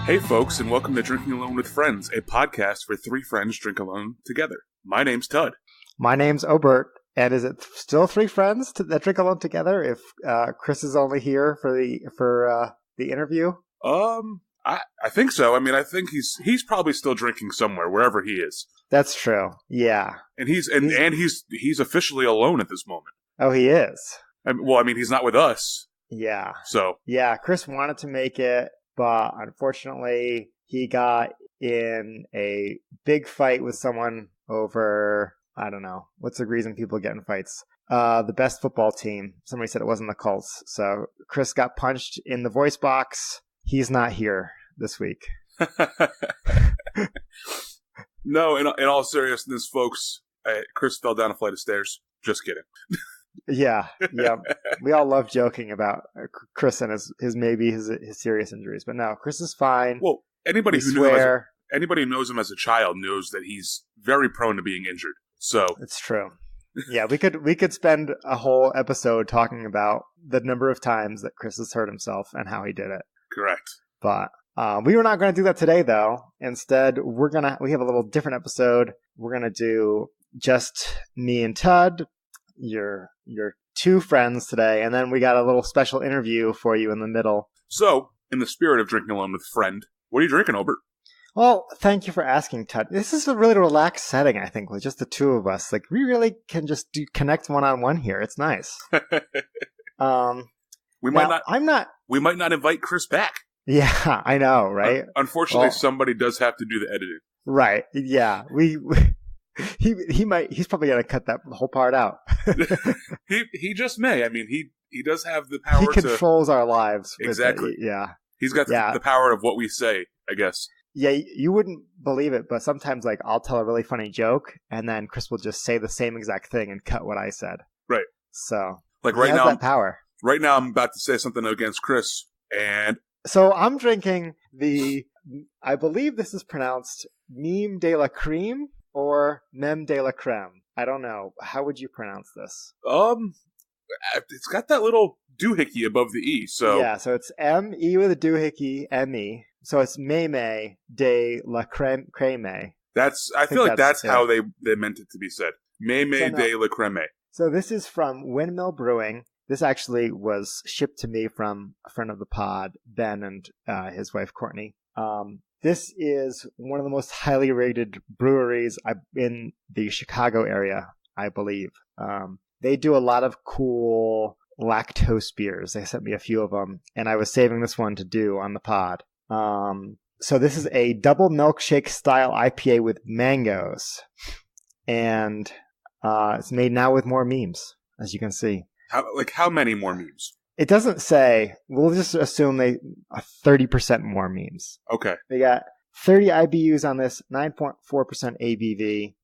Hey folks, and welcome to Drinking Alone with Friends, a podcast where three friends drink alone together. My name's Tud. My name's Obert, and is it still three friends that drink alone together if Chris is only here for the interview? I think so. I mean, I think he's probably still drinking somewhere, wherever he is. That's true. Yeah. And he's officially alone at this moment. Oh, he is. I mean, he's not with us. Yeah. So. Yeah, Chris wanted to make it, but unfortunately, he got in a big fight with someone over, I don't know, what's the reason people get in fights? The best football team. Somebody said it wasn't the Colts. So Chris got punched in the voice box. He's not here this week. No, in all seriousness, folks, Chris fell down a flight of stairs. Just kidding. Yeah. We all love joking about Chris and his serious injuries, but no, Chris is fine. Well, anybody who knows him as a child knows that he's very prone to being injured. So it's true. Yeah, we could spend a whole episode talking about the number of times that Chris has hurt himself and how he did it. Correct. But we were not going to do that today, though. Instead, we have a little different episode. We're going to do just me and Tud, your two friends today, and then we got a little special interview for you in the middle. So, in the spirit of drinking alone with a friend, what are you drinking, Obert? Well, thank you for asking, Tud. This is a really relaxed setting, I think, with just the two of us. Like, we really can just connect one-on-one here. It's nice. We might not invite Chris back. Yeah, I know, right? Unfortunately, somebody does have to do the editing. Right. Yeah. He's probably going to cut that whole part out. he just may. I mean, he does have the power. He controls our lives. Exactly. Yeah. He's got the power of what we say, I guess. Yeah, you wouldn't believe it, but sometimes like I'll tell a really funny joke and then Chris will just say the same exact thing and cut what I said. Right. So, like right now, that power. Right now I'm about to say something against Chris, and so I'm drinking I believe this is pronounced Meme de la Creme or Meme de la Creme. I don't know. How would you pronounce this? It's got that little doohickey above the E, so... Yeah, so it's M-E with a doohickey, M-E. So it's Meme de la Creme. I feel like that's how they meant it to be said. Meme de la Creme. So this is from Windmill Brewing. This actually was shipped to me from a friend of the pod, Ben, and his wife, Courtney. This is one of the most highly rated breweries in the Chicago area, I believe. They do a lot of cool lactose beers. They sent me a few of them, and I was saving this one to do on the pod. So this is a double milkshake style IPA with mangoes, and it's made now with more memes, as you can see. How many more memes? It doesn't say. We'll just assume they are 30% more memes. Okay. They got 30 IBUs on this, 9.4% ABV.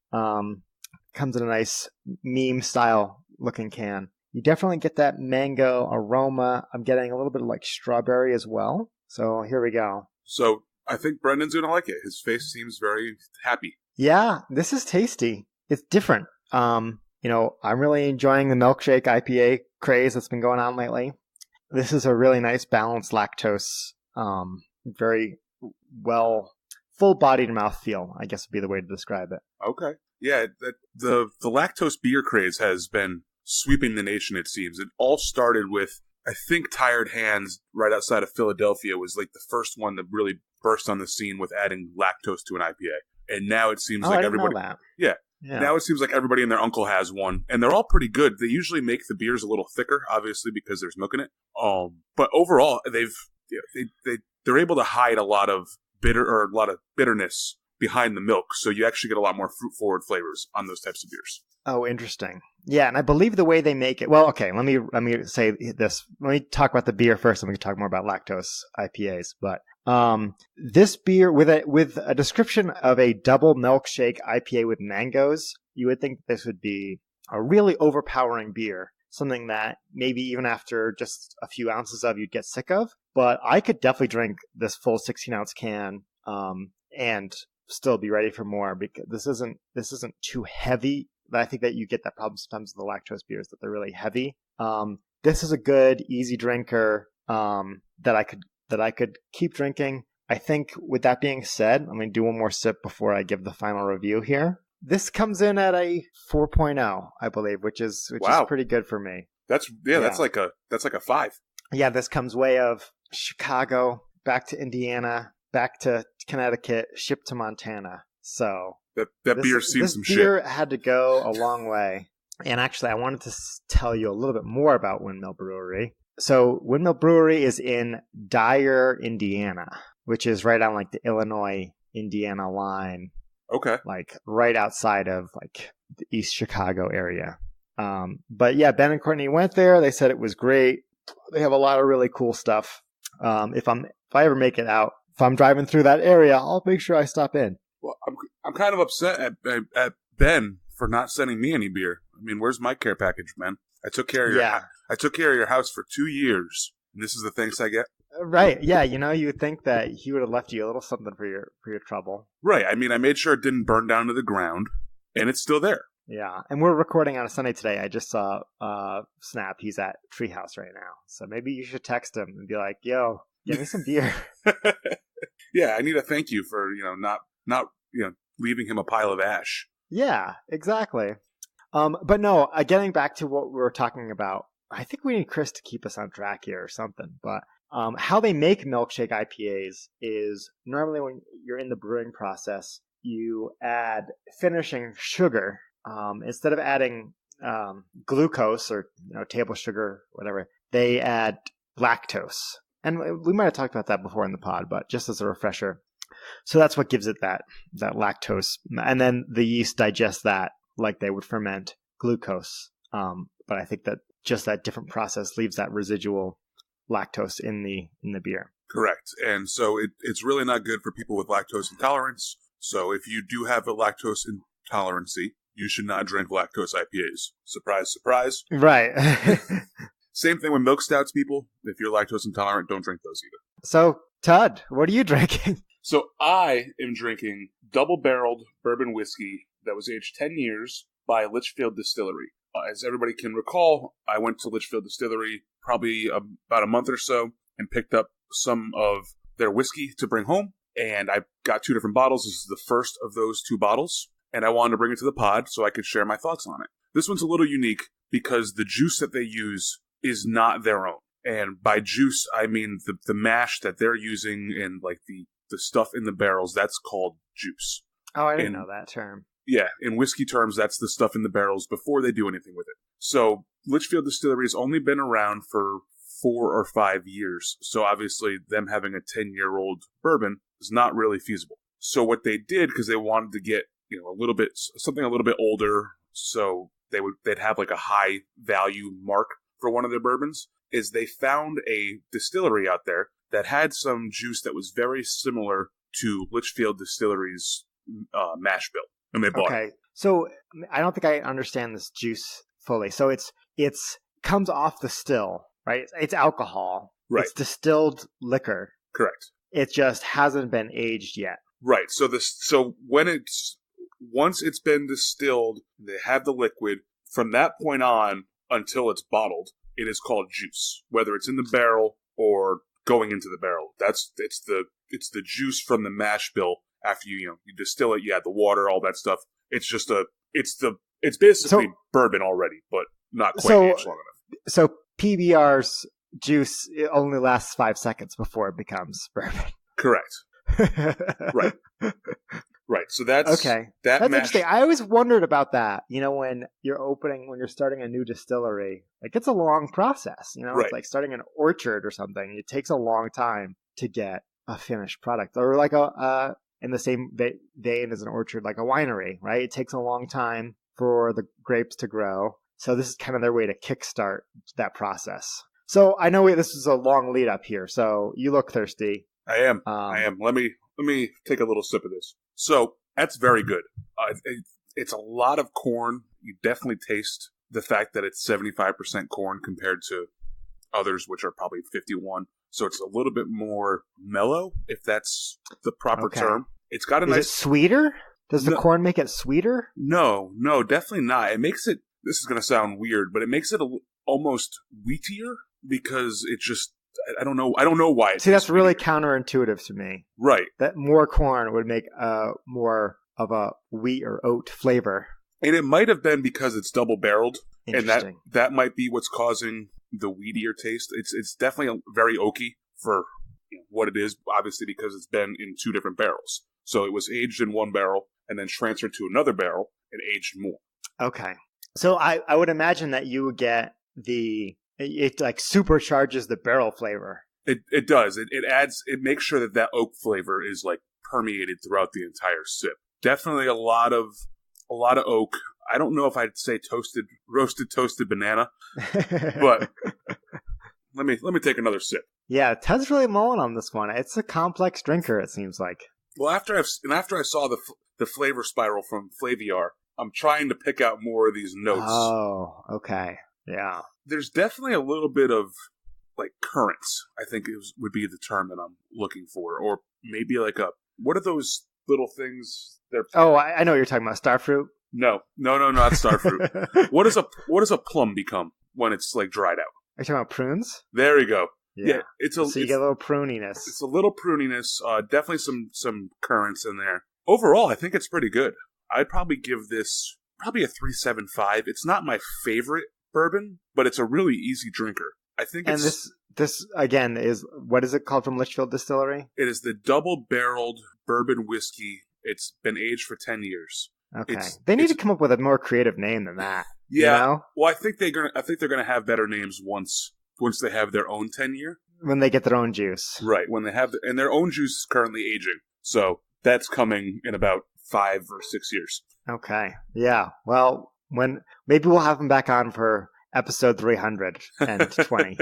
Comes in a nice meme-style looking can. You definitely get that mango aroma. I'm getting a little bit of like strawberry as well. So here we go. So I think Brendan's going to like it. His face seems very happy. Yeah, this is tasty. It's different. I'm really enjoying the milkshake IPA craze that's been going on lately. This is a really nice balanced lactose, very well, full-bodied mouthfeel, I guess would be the way to describe it. Okay. Yeah, the lactose beer craze has been sweeping the nation, it seems. It all started with, I think, Tired Hands right outside of Philadelphia was like the first one that really burst on the scene with adding lactose to an IPA. And now it seems like everybody... know that. Yeah. Now it seems like everybody and their uncle has one, and they're all pretty good. They usually make the beers a little thicker, obviously, because there's milk in it. But overall, they're able to hide a lot of bitterness behind the milk, so you actually get a lot more fruit-forward flavors on those types of beers. Oh, interesting. Yeah, and I believe the way they make it. Well, okay, let me say this. Let me talk about the beer first, and we can talk more about lactose IPAs. But this beer with a description of a double milkshake IPA with mangoes, you would think this would be a really overpowering beer, something that maybe even after just a few ounces of you'd get sick of. But I could definitely drink this full 16-ounce can and still be ready for more, because this isn't too heavy. I think that you get that problem sometimes with the lactose beers, that they're really heavy. This is a good, easy drinker that I could keep drinking. I think with that being said, I'm going to do one more sip before I give the final review here. This comes in at a 4.0, I believe, which is pretty good for me. That's like a 5. Yeah, this comes way of Chicago, back to Indiana, back to Connecticut, shipped to Montana. So that beer seems some shit. This beer had to go a long way. And actually, I wanted to tell you a little bit more about Windmill Brewery. So Windmill Brewery is in Dyer, Indiana, which is right on like the Illinois-Indiana line. Okay. Like right outside of like the East Chicago area. But yeah, Ben and Courtney went there. They said it was great. They have a lot of really cool stuff. If I ever make it out, if I'm driving through that area, I'll make sure I stop in. Well, I'm kind of upset at Ben for not sending me any beer. I mean, where's my care package, man? I took care of your house for 2 years, and this is the thanks I get. Right. Yeah. You would think that he would have left you a little something for your trouble. Right. I mean, I made sure it didn't burn down to the ground, and it's still there. Yeah. And we're recording on a Sunday today. I just saw Snap. He's at Treehouse right now. So maybe you should text him and be like, yo, get me some beer. Yeah. I need a thank you for, not leaving him a pile of ash. Yeah, exactly. But no, getting back to what we were talking about, I think we need Chris to keep us on track here or something. But how they make milkshake IPAs is normally when you're in the brewing process, you add finishing sugar. Instead of adding glucose or table sugar, whatever, they add lactose. And we might have talked about that before in the pod, but just as a refresher. So that's what gives it that lactose. And then the yeast digests that like they would ferment glucose. But I think that just that different process leaves that residual lactose in the beer. Correct. And so it's really not good for people with lactose intolerance. So if you do have a lactose intolerancy, you should not drink lactose IPAs. Surprise, surprise. Right. Same thing with milk stouts, people. If you're lactose intolerant, don't drink those either. So, Tud, what are you drinking? So I am drinking double-barreled bourbon whiskey that was aged 10 years by Litchfield Distillery. As everybody can recall, I went to Litchfield Distillery probably about a month or so and picked up some of their whiskey to bring home. And I got 2 different bottles. This is the first of those 2 bottles. And I wanted to bring it to the pod so I could share my thoughts on it. This one's a little unique because the juice that they use is not their own. And by juice, I mean the mash that they're using and like the stuff in the barrels, that's called juice. Oh, I didn't know that term. Yeah, in whiskey terms, that's the stuff in the barrels before they do anything with it. So Litchfield Distillery has only been around for 4 or 5 years. So obviously them having a 10-year-old bourbon is not really feasible. So what they did, because they wanted to get something a little bit older, so they'd have like a high value mark for one of their bourbons, is they found a distillery out there that had some juice that was very similar to Litchfield Distillery's mash bill, and they bought it. Okay, so I don't think I understand this juice fully. So it's comes off the still, right? It's alcohol. Right. It's distilled liquor. Correct. It just hasn't been aged yet. Right. So once it's been distilled, they have the liquid. From that point on until it's bottled, it is called juice. Whether it's in the barrel or going into the barrel, it's the juice from the mash bill. After you distill it, you add the water, all that stuff. It's basically bourbon already, but not quite aged long enough. So PBR's juice only lasts 5 seconds before it becomes bourbon. Correct. Right. Right. So that's okay. That's interesting. I always wondered about that. When you're starting a new distillery, like it's a long process. Right. It's like starting an orchard or something. It takes a long time to get a finished product, or like in the same vein as an orchard, like a winery, right? It takes a long time for the grapes to grow. So this is kind of their way to kickstart that process. So I know this is a long lead up here. So you look thirsty. I am. Let me take a little sip of this. So that's very good. It's a lot of corn. You definitely taste the fact that it's 75% corn compared to others, which are probably 51. So it's a little bit more mellow, if that's the proper term. It's got a nice. Is it sweeter? Does the corn make it sweeter? No, definitely not. It makes it. This is going to sound weird, but it makes it almost wheatier because I don't know. I don't know why. See, that's really counterintuitive to me. Right. That more corn would make more of a wheat or oat flavor. And it might have been because it's double barreled, and that might be what's causing the weedier taste. It's definitely very oaky for what it is, obviously because it's been in 2 different barrels. So it was aged in one barrel and then transferred to another barrel and aged more. Okay. So I would imagine that you would get it like supercharges the barrel flavor. It does. It makes sure that oak flavor is like permeated throughout the entire sip. Definitely a lot of oak. I don't know if I'd say roasted toasted banana, but let me take another sip. Yeah, Ted's really mulling on this one. It's a complex drinker, it seems like. Well, after I saw the flavor spiral from Flaviar, I'm trying to pick out more of these notes. Oh, okay. Yeah. There's definitely a little bit of like currants, I think would be the term that I'm looking for. Or maybe like what are those little things? I know what you're talking about. Starfruit? No, not starfruit. What does a plum become when it's like dried out? Are you talking about prunes? There you go. Yeah. So you get a little pruniness. It's a little pruniness. Definitely some currants in there. Overall, I think it's pretty good. I'd probably give this a 3.75. It's not my favorite bourbon, but it's a really easy drinker. I think this again is, what is it called from Litchfield Distillery? It is the double-barreled bourbon whiskey. It's been aged for 10 years. Okay. They need to come up with a more creative name than that. Yeah. You know? Well, I think they're gonna have better names once they have their own 10-year. When they get their own juice. Right. When they have and their own juice is currently aging. So that's coming in about 5 or 6 years. Okay. Yeah. Well, maybe we'll have them back on for episode 320.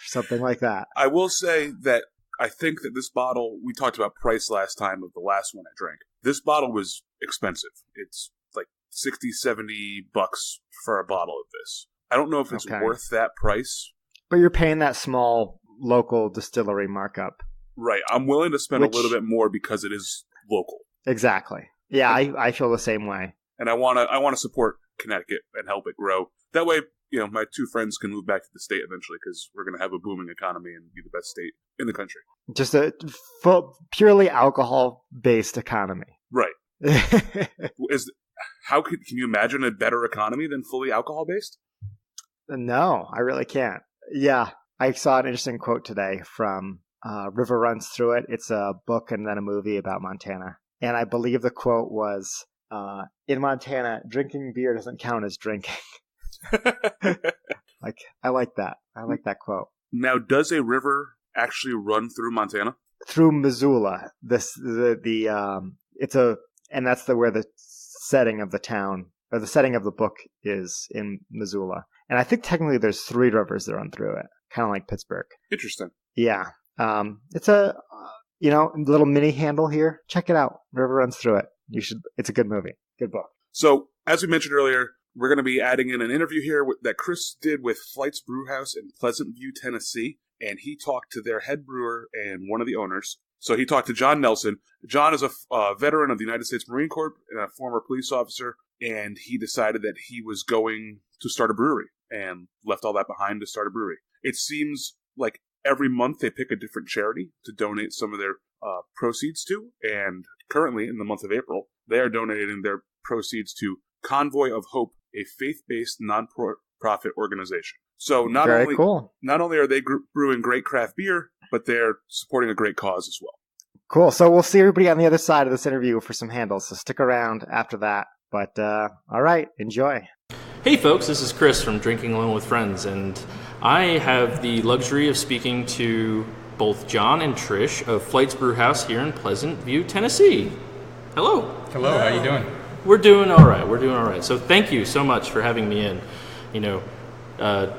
Something like that. I will say that I think that this bottle, we talked about price last time of the last one I drank. This bottle was expensive. It's like $60-$70 for a bottle of this. I don't know if it's worth that price. But you're paying that small local distillery markup. Right. I'm willing to spend a little bit more because it is local. Exactly. Yeah, I feel the same way. And I want to support Connecticut and help it grow. That way, my 2 friends can move back to the state eventually because we're going to have a booming economy and be the best state in the country. Just a purely alcohol-based economy. Right. Can you imagine a better economy than fully alcohol-based? No, I really can't. Yeah, I saw an interesting quote today from River Runs Through It. It's a book and then a movie about Montana. And I believe the quote was, in Montana, drinking beer doesn't count as drinking. I like that. I like that quote. Now, does a river actually run through Montana? Through Missoula. And that's where the setting of the town, or the setting of the book is in Missoula. And I think technically there's 3 rivers that run through it, kind of like Pittsburgh. Interesting. Yeah. It's a little mini handle here. Check it out. River Runs Through It. It's a good movie. Good book. So, as we mentioned earlier, we're going to be adding in an interview here that Chris did with Flytes Brewhouse in Pleasant View, Tennessee. And he talked to their head brewer and one of the owners. So he talked to John Nelson. John is a veteran of the United States Marine Corps and a former police officer. And he decided that he was going to start a brewery and left all that behind to start a brewery. It seems like every month they pick a different charity to donate some of their proceeds to. And currently, in the month of April, they are donating their proceeds to Convoy of Hope, a faith-based non-profit organization. So not only are they brewing great craft beer, but they're supporting a great cause as well. Cool. So we'll see everybody on the other side of this interview for some handles. So stick around after that. But all right, enjoy. Hey folks, this is Chris from Drinking Alone with Friends, and I have the luxury of speaking to both John and Trish of Flytes Brewhouse here in Pleasant View, Tennessee. Hello. Hello, how you doing? We're doing all right. So thank you so much for having me in.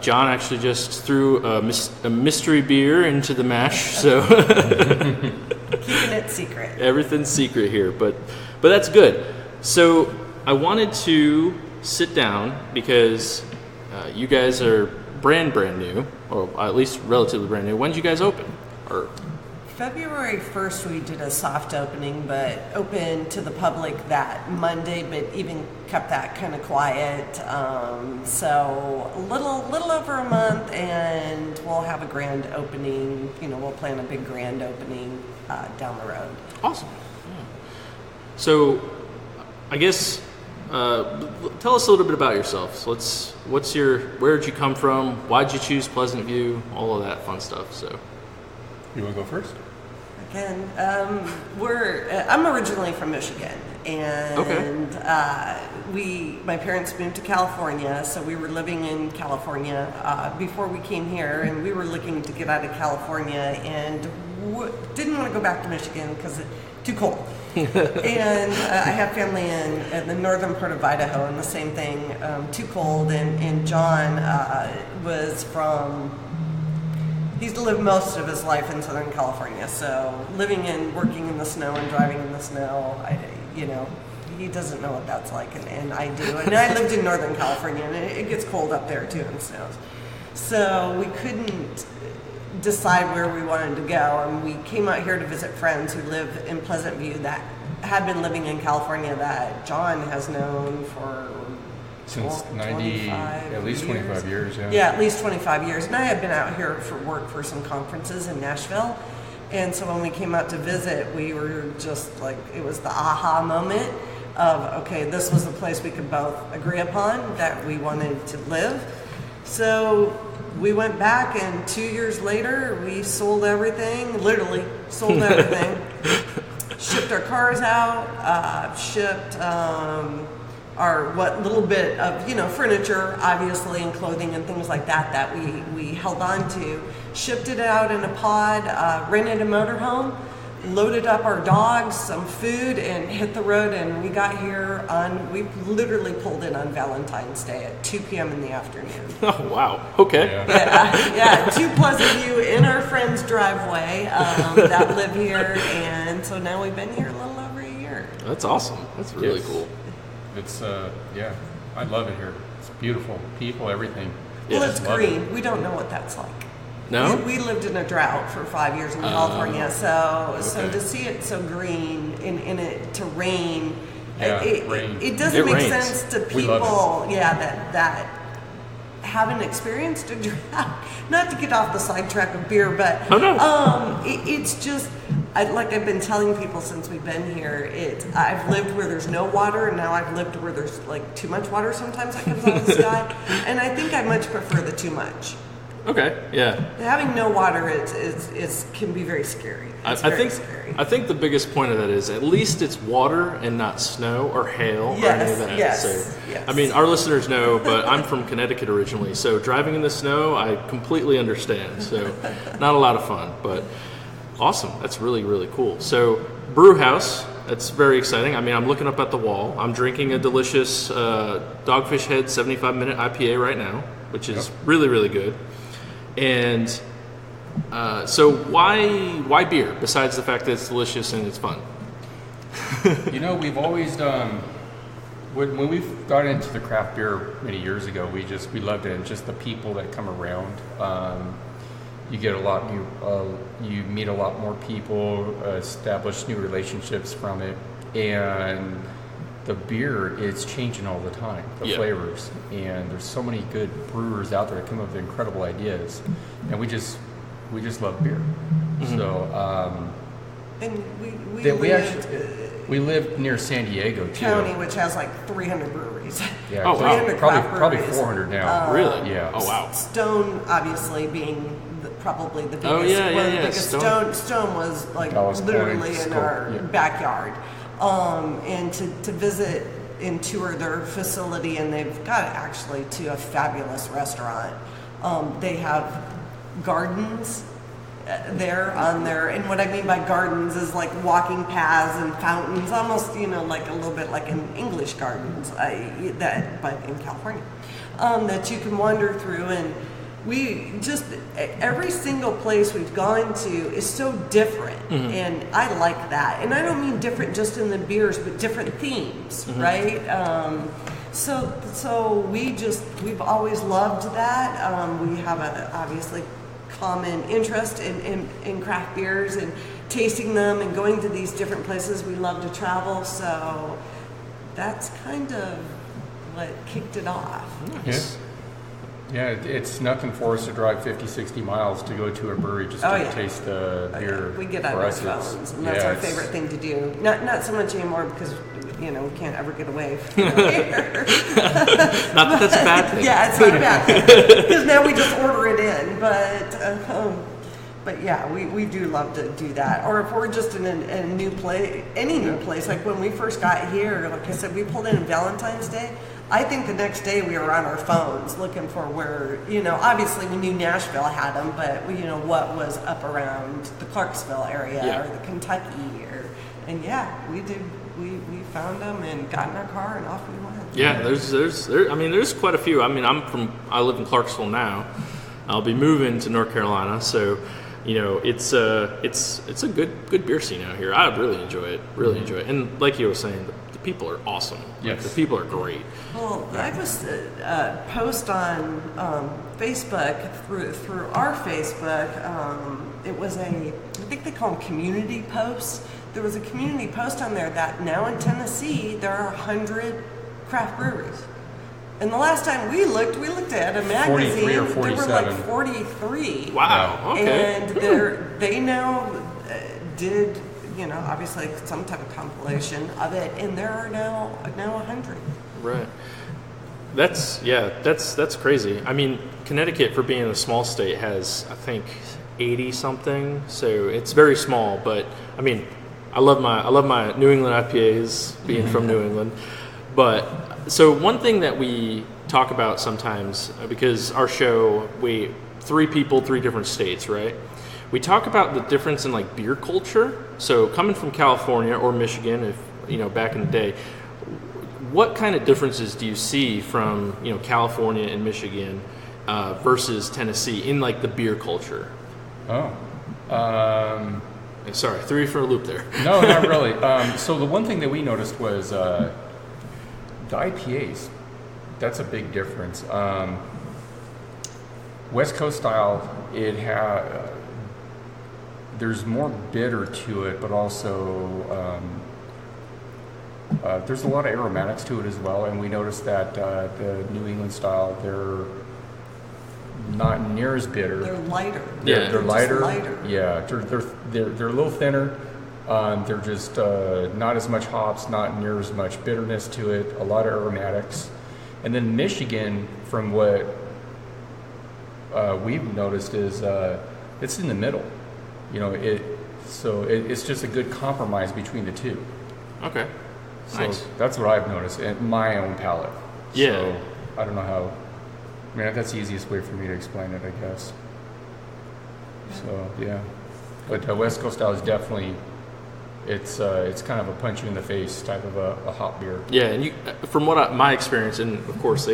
John actually just threw a mystery beer into the mash, so keeping it secret. Everything's secret here, but that's good. So I wanted to sit down because you guys are brand new, or at least relatively brand new. When did you guys open? February 1st, we did a soft opening, but open to the public that Monday, but even kept that kind of quiet. So a little over a month, and we'll have a grand opening. We'll plan a big grand opening down the road. Awesome. Yeah. So, I guess tell us a little bit about yourself. So where did you come from? Why'd you choose Pleasant View? All of that fun stuff. So, you want to go first? Again, I'm originally from Michigan, and my parents moved to California, so we were living in California before we came here, and we were looking to get out of California and didn't want to go back to Michigan because it's too cold. And I have family in the northern part of Idaho, and the same thing, too cold. And John was from. He's lived most of his life in Southern California, so living and working in the snow and driving in the snow, he doesn't know what that's like, and I do. And I lived in Northern California, and it gets cold up there too and snows. So we couldn't decide where we wanted to go, and we came out here to visit friends who live in Pleasant View that had been living in California that John has known for since 90, at least 25 years, yeah. Yeah, at least 25 years. And I had been out here for work for some conferences in Nashville. And so when we came out to visit, we were just like, it was the aha moment of, okay, this was the place we could both agree upon that we wanted to live. So we went back, and 2 years later, we sold everything, literally sold everything, shipped our cars out, shipped our what little bit of furniture, obviously, and clothing and things like that we held on to, shipped it out in a pod, rented a motorhome, loaded up our dogs, some food, and hit the road. And we got here we literally pulled in on Valentine's Day at 2 p.m. in the afternoon. Oh, wow. Okay. Yeah, 2 Pleasant View in our friend's driveway that live here. And so now we've been here a little over a year. That's awesome. That's really cool. It's, I love it here. It's beautiful. People, everything. Well, it's green. We don't know what that's like. No? We lived in a drought for 5 years in California, so to see it so green in it to rain, it doesn't make sense to people, that haven't experienced a drought. Not to get off the sidetrack of beer, but it's just, like I've been telling people since we've been here, I've lived where there's no water, and now I've lived where there's like too much water sometimes that comes out of the sky, and I think I much prefer the too much. Okay, yeah. Having no water can be very scary. I think the biggest point of that is at least it's water and not snow or hail or any of that. Yes. I mean, our listeners know, but I'm from Connecticut originally, so driving in the snow, I completely understand. So not a lot of fun, but awesome. That's really, really cool. So Brewhouse, that's very exciting. I mean, I'm looking up at the wall. I'm drinking a delicious Dogfish Head 75-minute IPA right now, which is really, really good. And so why beer, besides the fact that it's delicious and it's fun? We've always when we got into the craft beer many years ago, we loved it, and just the people that come around. You get you meet a lot more people, establish new relationships from it, and the beer is changing all the time, the flavors, and there's so many good brewers out there that come up with incredible ideas, and we just love beer. Mm-hmm. So and we lived near San Diego too, county, which has like 300 breweries. Yeah, oh wow, probably 400 now. Really? Yeah. Oh wow. Stone, obviously being probably the biggest. Oh yeah, one of the biggest. Stone was like literally in our backyard. And to visit and tour their facility, and they've got actually to a fabulous restaurant. They have gardens there on there, and what I mean by gardens is like walking paths and fountains, almost like a little bit like in English gardens, but in California, that you can wander through. And we just, every single place we've gone to is so different, and I like that. And I don't mean different just in the beers, but different themes, right? So we've always loved that. We have obviously common interest in craft beers and tasting them and going to these different places. We love to travel, so that's kind of what kicked it off. Nice. Yeah, it's nothing for us to drive 50, 60 miles to go to a brewery just to taste the beer. We get on our phones, and that's our favorite thing to do. Not so much anymore because, we can't ever get away from here. Not that that's a bad thing. Yeah, it's not a bad thing. Because now we just order it in. But yeah, we do love to do that. Or if we're just in a new place, any new place, like when we first got here, like I said, we pulled in on Valentine's Day. I think the next day we were on our phones looking for where, obviously we knew Nashville had them, but what was up around the Clarksville area or the Kentucky we did. We found them and got in our car and off we went. Yeah, there's quite a few. I mean, I live in Clarksville now. I'll be moving to North Carolina, so it's a good beer scene out here. I really enjoy it. Enjoy it. And like you were saying, the people are awesome. Yes. The people are great. Well, I was post on Facebook through our Facebook. It was I think they call them community posts. There was a community post on there that now in Tennessee there are 100 craft breweries. And the last time we looked at a magazine. 43 or 47. There were like 43. Wow. Okay. And they now did, obviously some type of compilation of it, and there are now 100. Right. That's crazy. I mean, Connecticut, for being a small state, has I think 80 something. So it's very small, but I mean, I love my New England IPAs, being from New England. But so one thing that we talk about sometimes, because our show, three people, 3 different states, right? We talk about the difference in like beer culture. So coming from California or Michigan, if back in the day, what kind of differences do you see from California and Michigan versus Tennessee in like the beer culture? Sorry, threw you for a loop there. No, not really. So the one thing that we noticed was the IPAs. That's a big difference. West Coast style, there's more bitter to it, but also there's a lot of aromatics to it as well. And we noticed that the New England style, they're not near as bitter. They're lighter. They're lighter. Lighter. Yeah, they're a little thinner. They're just not as much hops, not near as much bitterness to it. A lot of aromatics. And then Michigan, from what we've noticed, is it's in the middle. It's just a good compromise between the two. Okay. So nice. That's what I've noticed in my own palate. Yeah. So I don't know how. I mean, that's the easiest way for me to explain it, I guess. So yeah, but the West Coast style is definitely it's kind of a punch you in the face type of a hop beer. Yeah, and from my experience, and of course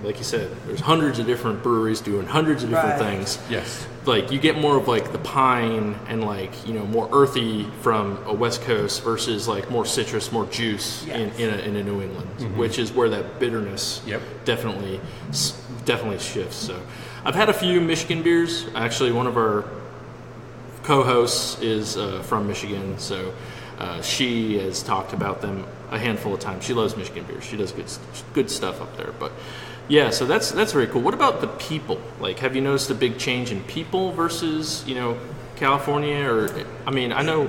like you said, there's hundreds of different breweries doing hundreds of different things. Yes. Like you get more of like the pine and like more earthy from a West Coast versus like more citrus, more juice in a New England, which is where that bitterness definitely shifts. So I've had a few Michigan beers. Actually, one of our co-hosts is from Michigan, so she has talked about them a handful of times. She loves Michigan beers. She does good stuff up there. But yeah, so that's very cool. What about the people? Like, have you noticed a big change in people versus California? Or I mean, I know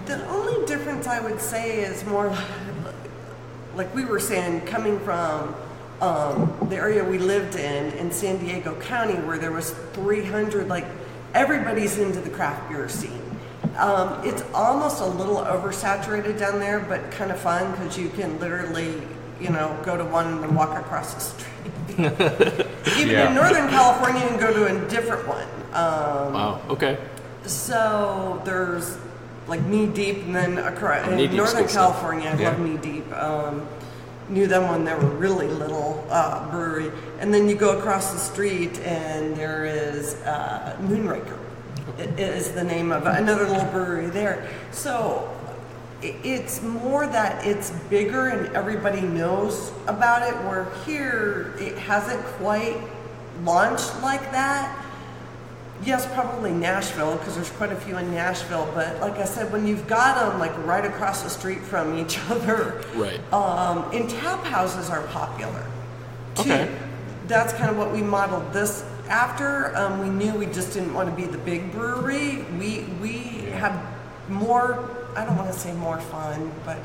the only difference I would say is more like we were saying, coming from the area we lived in San Diego County, where there was 300, like everybody's into the craft beer scene. It's almost a little oversaturated down there, but kind of fun because you can literally, go to one and walk across the street. Even in Northern California, you can go to a different one. Wow. Okay. So there's like Knee Deep, and then in Northern California, I love Knee Deep. Knew them when they were really little brewery, and then you go across the street and there is Moonraker. It is the name of another little brewery there. So it's more that it's bigger and everybody knows about it, where here it hasn't quite launched like that. yes, probably Nashville, because there's quite a few in Nashville. But like I said, when you've got them like right across the street from each other, right? And tap houses are popular too. Okay. That's kind of what we modeled this after. We knew we just didn't want to be the big brewery. We have more. I don't want to say more fun, but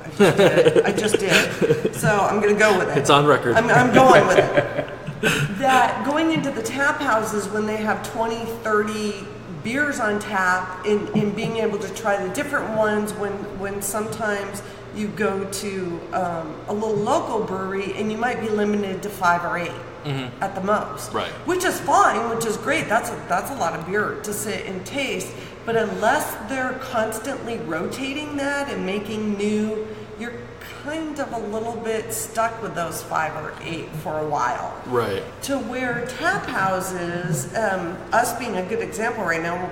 I just did. So I'm going to go with it. It's on record. I'm going with it. That going into the tap houses when they have 20, 30 beers on tap and being able to try the different ones when sometimes you go to a little local brewery and you might be limited to 5 or 8 at the most. Right. Which is fine, which is great. That's a lot of beer to sit and taste. But unless they're constantly rotating that and making new, you're kind of a little bit stuck with those 5 or 8 for a while. Right. To where tap houses, us being a good example right now,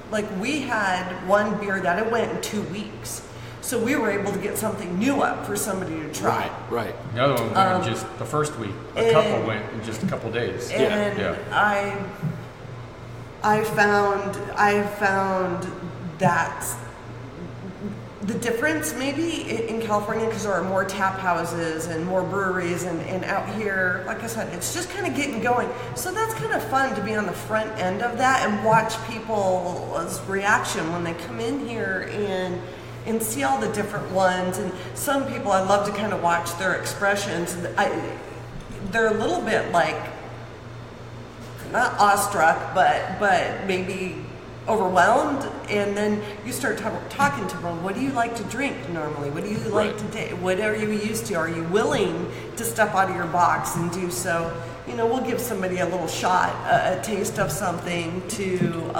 like we had one beer that it went in 2 weeks. So we were able to get something new up for somebody to try. Right. The other one went in just the first week. A couple went in just a couple days. And I found that the difference maybe in California, because there are more tap houses and more breweries, and out here, like I said, it's just kind of getting going. So that's kind of fun to be on the front end of that and watch people's reaction when they come in here and see all the different ones. And some people, I love to kind of watch their expressions. They're a little bit like, not awestruck, but maybe overwhelmed. And then you start talking to them. What do you like to drink normally? What do you like to do? What are you used to? Are you willing to step out of your box and do so? You know, we'll give somebody a little shot, a taste of something to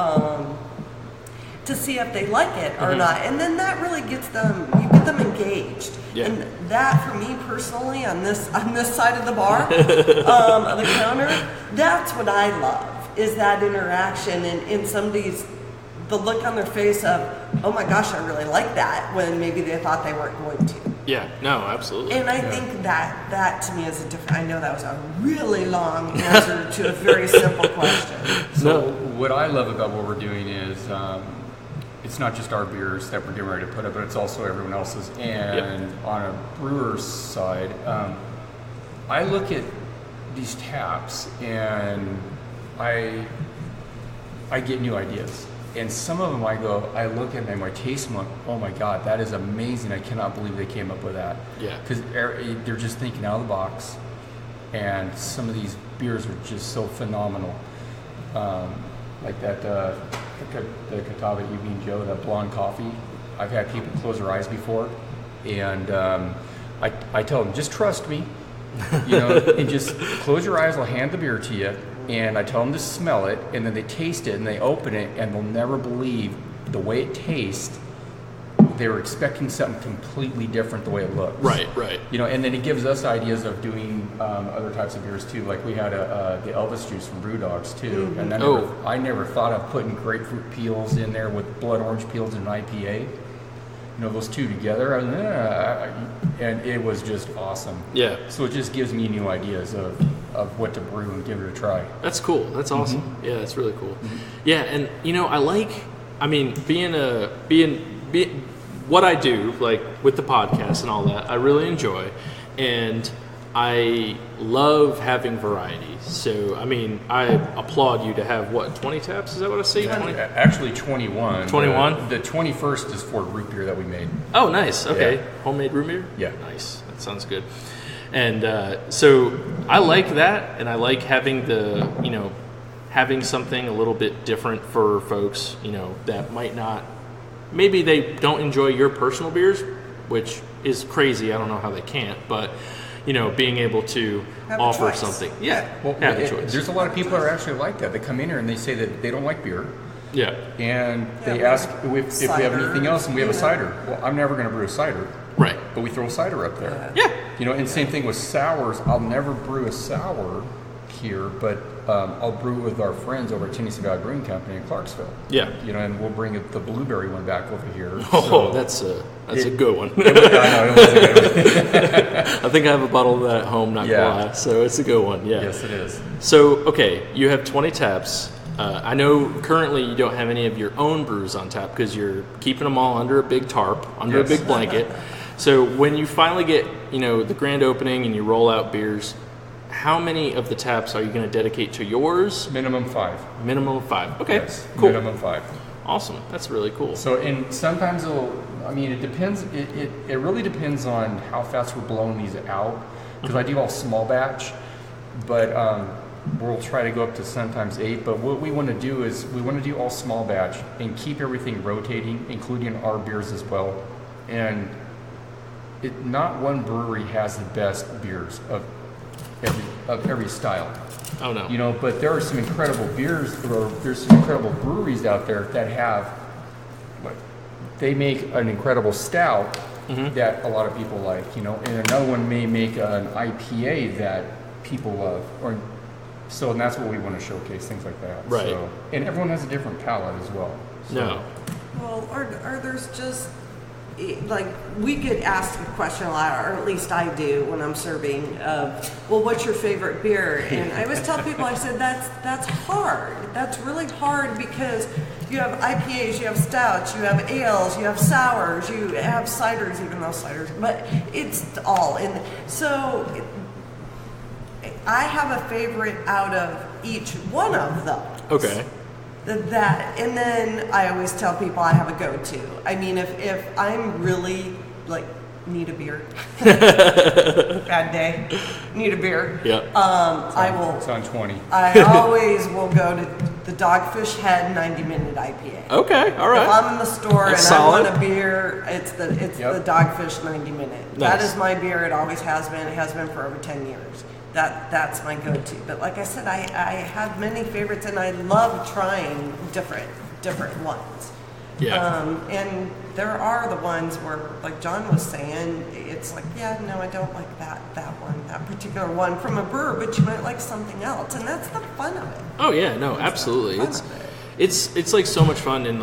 see if they like it or not. And then that really gets them, you get them engaged. Yeah. And that for me personally on this side of the bar, of the counter, that's what I love, is that interaction and somebody's, the look on their face of, oh my gosh, I really like that, when maybe they thought they weren't going to. Yeah, no, absolutely. And I think that to me is a different, I know that was a really long answer to a very simple question. So what I love about what we're doing is, it's not just our beers that we're getting ready to put up, but it's also everyone else's. And on a brewer's side, I look at these taps and I get new ideas. And some of them I look at them, I taste them, like, oh my God, that is amazing. I cannot believe they came up with that. Yeah. Because they're just thinking out of the box. And some of these beers are just so phenomenal. Like that, the Catawba Evening Joe, that blonde coffee. I've had people close their eyes before. And I tell them, just trust me. You know, and just close your eyes, I'll hand the beer to you. And I tell them to smell it, and then they taste it, and they open it, and they'll never believe the way it tastes. They were expecting something completely different the way it looks. Right. You know, and then it gives us ideas of doing other types of beers too. Like we had the Elvis juice from Brewdogs too, and I never thought of putting grapefruit peels in there with blood orange peels in an IPA. You know, those two together, and it was just awesome. Yeah. So it just gives me new ideas of what to brew and give it a try. That's cool. That's awesome. Mm-hmm. Yeah, that's really cool. Mm-hmm. Yeah, and you know, being what I do, like with the podcast and all that, I really enjoy, and I love having variety. So, I mean, I applaud you to have, 20 taps? Is that what I see? 20? Actually, 21. 21? The 21st is for root beer that we made. Oh, nice. Okay. Yeah. Homemade root beer? Yeah. Nice. That sounds good. And so I like that, and I like having having something a little bit different for folks, that might not, maybe they don't enjoy your personal beers, which is crazy. I don't know how they can't, but being able to offer something. Yeah, well, have a choice. There's a lot of people that are actually like that. They come in here and they say that they don't like beer. Yeah. And they ask if we have anything else, and we have a cider. Well, I'm never going to brew a cider. Right. But we throw a cider up there. Yeah. And same thing with sours. I'll never brew a sour here, but I'll brew with our friends over at Tennessee Valley Brewing Company in Clarksville. Yeah. And we'll bring the blueberry one back over here. Oh, so that's a good one. I know, it was a good one. I think I have a bottle of that at home, not gonna lie. So it's a good one, yeah. Yes, it is. So, okay, you have 20 taps. I know currently you don't have any of your own brews on tap because you're keeping them all under a big tarp, under a big blanket. So when you finally get, the grand opening and you roll out beers, how many of the taps are you going to dedicate to yours? Minimum 5. Minimum 5. Okay, yes, cool. Minimum 5. Awesome. That's really cool. So, and sometimes it depends. It really depends on how fast we're blowing these out. Because I do all small batch, but we'll try to go up to sometimes 8. But what we want to do is we want to do all small batch and keep everything rotating, including our beers as well. And not one brewery has the best beers of every style. Oh no. But there are some incredible beers, or there's some incredible breweries out there that have, they make an incredible stout that a lot of people like, and another one may make an IPA that people love, and that's what we want to showcase, things like that. Right. So, and everyone has a different palate as well. So. No. Well, or there's just, like, we get asked a question a lot, or at least I do when I'm serving, of, well, what's your favorite beer? And I always tell people, I said, that's hard. That's really hard because you have IPAs, you have stouts, you have ales, you have sours, you have ciders, even though ciders, but it's all in. So I have a favorite out of each one of them. Okay. That, and then I always tell people I have a go-to. I mean, if I'm really, need a beer, bad day, need a beer, I will. It's on 20. I always will go to the Dogfish Head 90-minute IPA. Okay, all right. If I'm in the store That's and solid. I want a beer, it's the Dogfish 90-minute. Nice. That is my beer. It always has been. It has been for over 10 years. That's my go-to. But like I said, I have many favorites, and I love trying different ones. Yeah. And there are the ones where, like John was saying, it's like, yeah, no, I don't like that one, that particular one from a brewer, but you might like something else, and that's the fun of it. Oh yeah, no, absolutely. It's like so much fun, and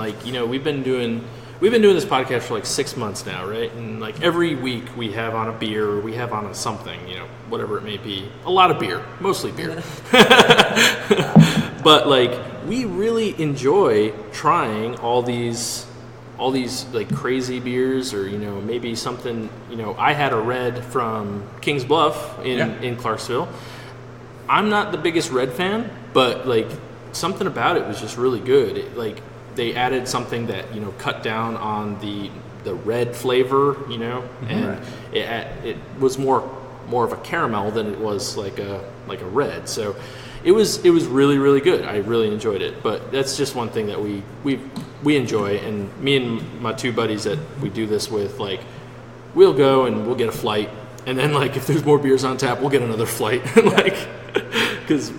we've been doing this podcast for 6 months now, right? And every week we have on a beer, or we have on a something, whatever it may be. A lot of beer, mostly beer. But we really enjoy trying all these crazy beers, or maybe something. I had a red from Kings Bluff in Clarksville. I'm not the biggest red fan, but something about it was just really good. They added something that cut down on the red flavor, and it was more of a caramel than it was like a red. So it was really, really good. I really enjoyed it. But that's just one thing that we enjoy, and me and my two buddies that we do this with, we'll go and we'll get a flight, and then if there's more beers on tap, we'll get another flight, because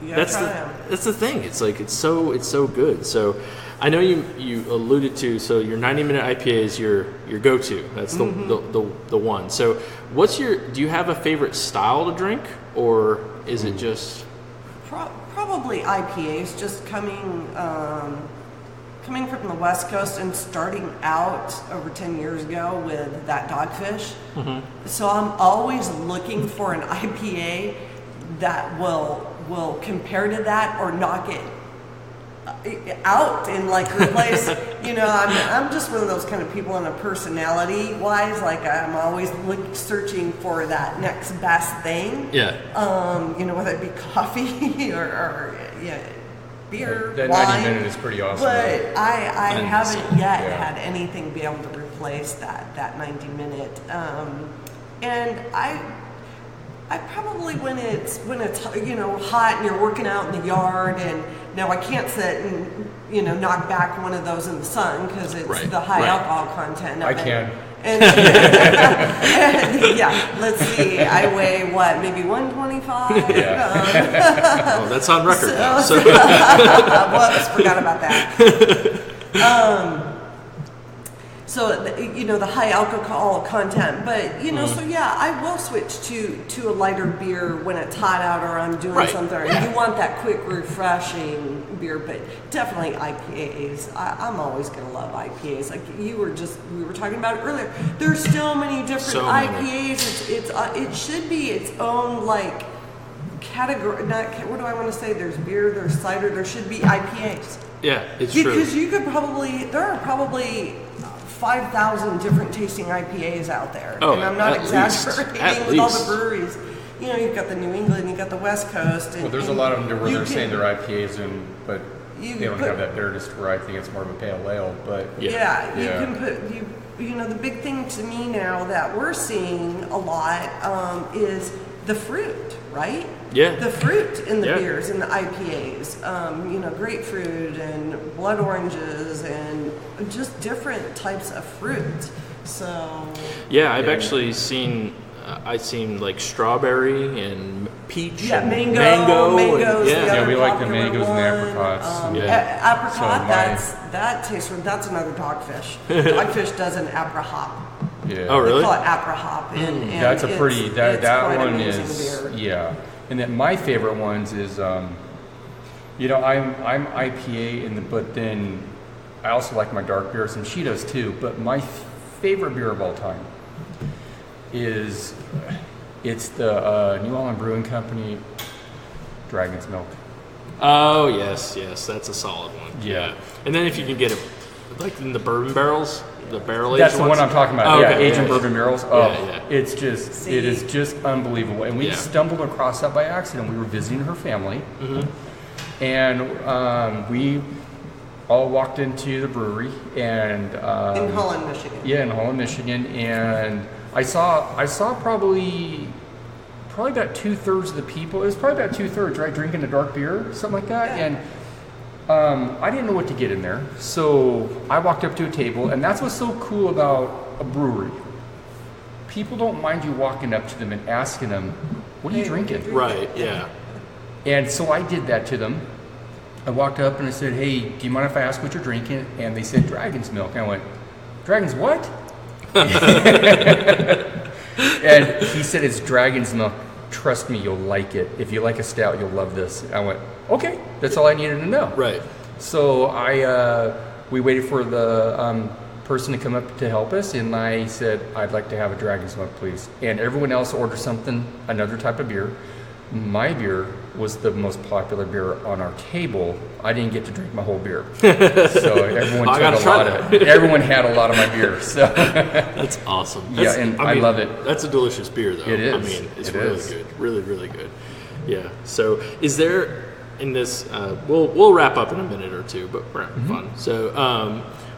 that's the thing. It's so good. So I know you alluded to, so your 90-minute IPA is your go-to. That's the one. So do you have a favorite style to drink, or is it just probably IPAs? Just coming from the West Coast and starting out over 10 years ago with that Dogfish. So I'm always looking for an IPA that will compare to that or knock it out and replace. I'm just one of those kind of people on a personality wise. I'm always searching for that next best thing. Yeah. Whether it be coffee or beer, that wine. 90-minute is pretty awesome. But I haven't yet had anything be able to replace that 90-minute. And I probably when it's hot and you're working out in the yard, and now I can't sit and knock back one of those in the sun because it's the high alcohol content of it. I can. And let's see. I weigh maybe 125. Yeah. That's on record now. So. Whoops, forgot about that. So the high alcohol content, but so I will switch to a lighter beer when it's hot out or I'm doing something. Yeah. You want that quick, refreshing beer, but definitely IPAs. I'm always gonna love IPAs. We were talking about it earlier. There's so many different IPAs. It should be its own category. What do I want to say? There's beer, there's cider, there should be IPAs. Yeah, it's true. Because there are probably 5,000 different tasting IPAs out there. Oh, and I'm not exaggerating with all the least. breweries. You've got the New England, you've got the West Coast. Well, there's a lot of them where they're saying they're IPAs, but they don't have that bitterness to where I think it's more of a pale ale. But you can put the big thing to me now that we're seeing a lot is the fruit, right? Yeah. The fruit in the beers and the IPAs. Grapefruit and blood oranges and just different types of fruit. So. Yeah, I've actually seen. I've seen like strawberry and peach and mango. Mangoes, we like the mangoes and the apricots. Apricot, that's another dogfish. Dogfish does an aprihop. Yeah. Oh, really? They call it aprihop. And that's a pretty. That one is. Beer. Yeah, and then my favorite ones is. I'm IPA but then I also like my dark beers, and she does too. But my favorite beer of all time is it's the New Holland Brewing Company Dragon's Milk. Oh yes, that's a solid one. Yeah. And then if you can get it like in the bourbon barrels, the barrel aged That's the ones. one I'm talking about. Aged in bourbon barrels. It's just it is just unbelievable. And we stumbled across that by accident. We were visiting her family, and we all walked into the brewery and in Holland, Michigan. Yeah, in Holland, Michigan, and I saw probably about 2/3 of the people. It was probably about 2/3, right, drinking a dark beer, something like that. Yeah. And I didn't know what to get in there, so I walked up to a table, and that's what's so cool about a brewery. People don't mind you walking up to them and asking them, "What are you drinking?" Right. Yeah. And so I did that to them. I walked up and I said, "Hey, do you mind if I ask what you're drinking?" And they said, "Dragon's Milk." And I went, "Dragon's what?" And he said, "It's Dragon's Milk. Trust me, you'll like it. If you like a stout, you'll love this." I went, "Okay, that's all I needed to know." Right. So we waited for the person to come up to help us, and I said, "I'd like to have a Dragon's Milk, please." And everyone else ordered another type of beer. My beer was the most popular beer on our table. I didn't get to drink my whole beer, so everyone took a lot of it. Everyone had a lot of my beer. So that's awesome. I love it. That's a delicious beer, though. It is. I mean, it's really good, really, really good. Yeah. So, is there in this? We'll wrap up in a minute or two, but we're having fun. So,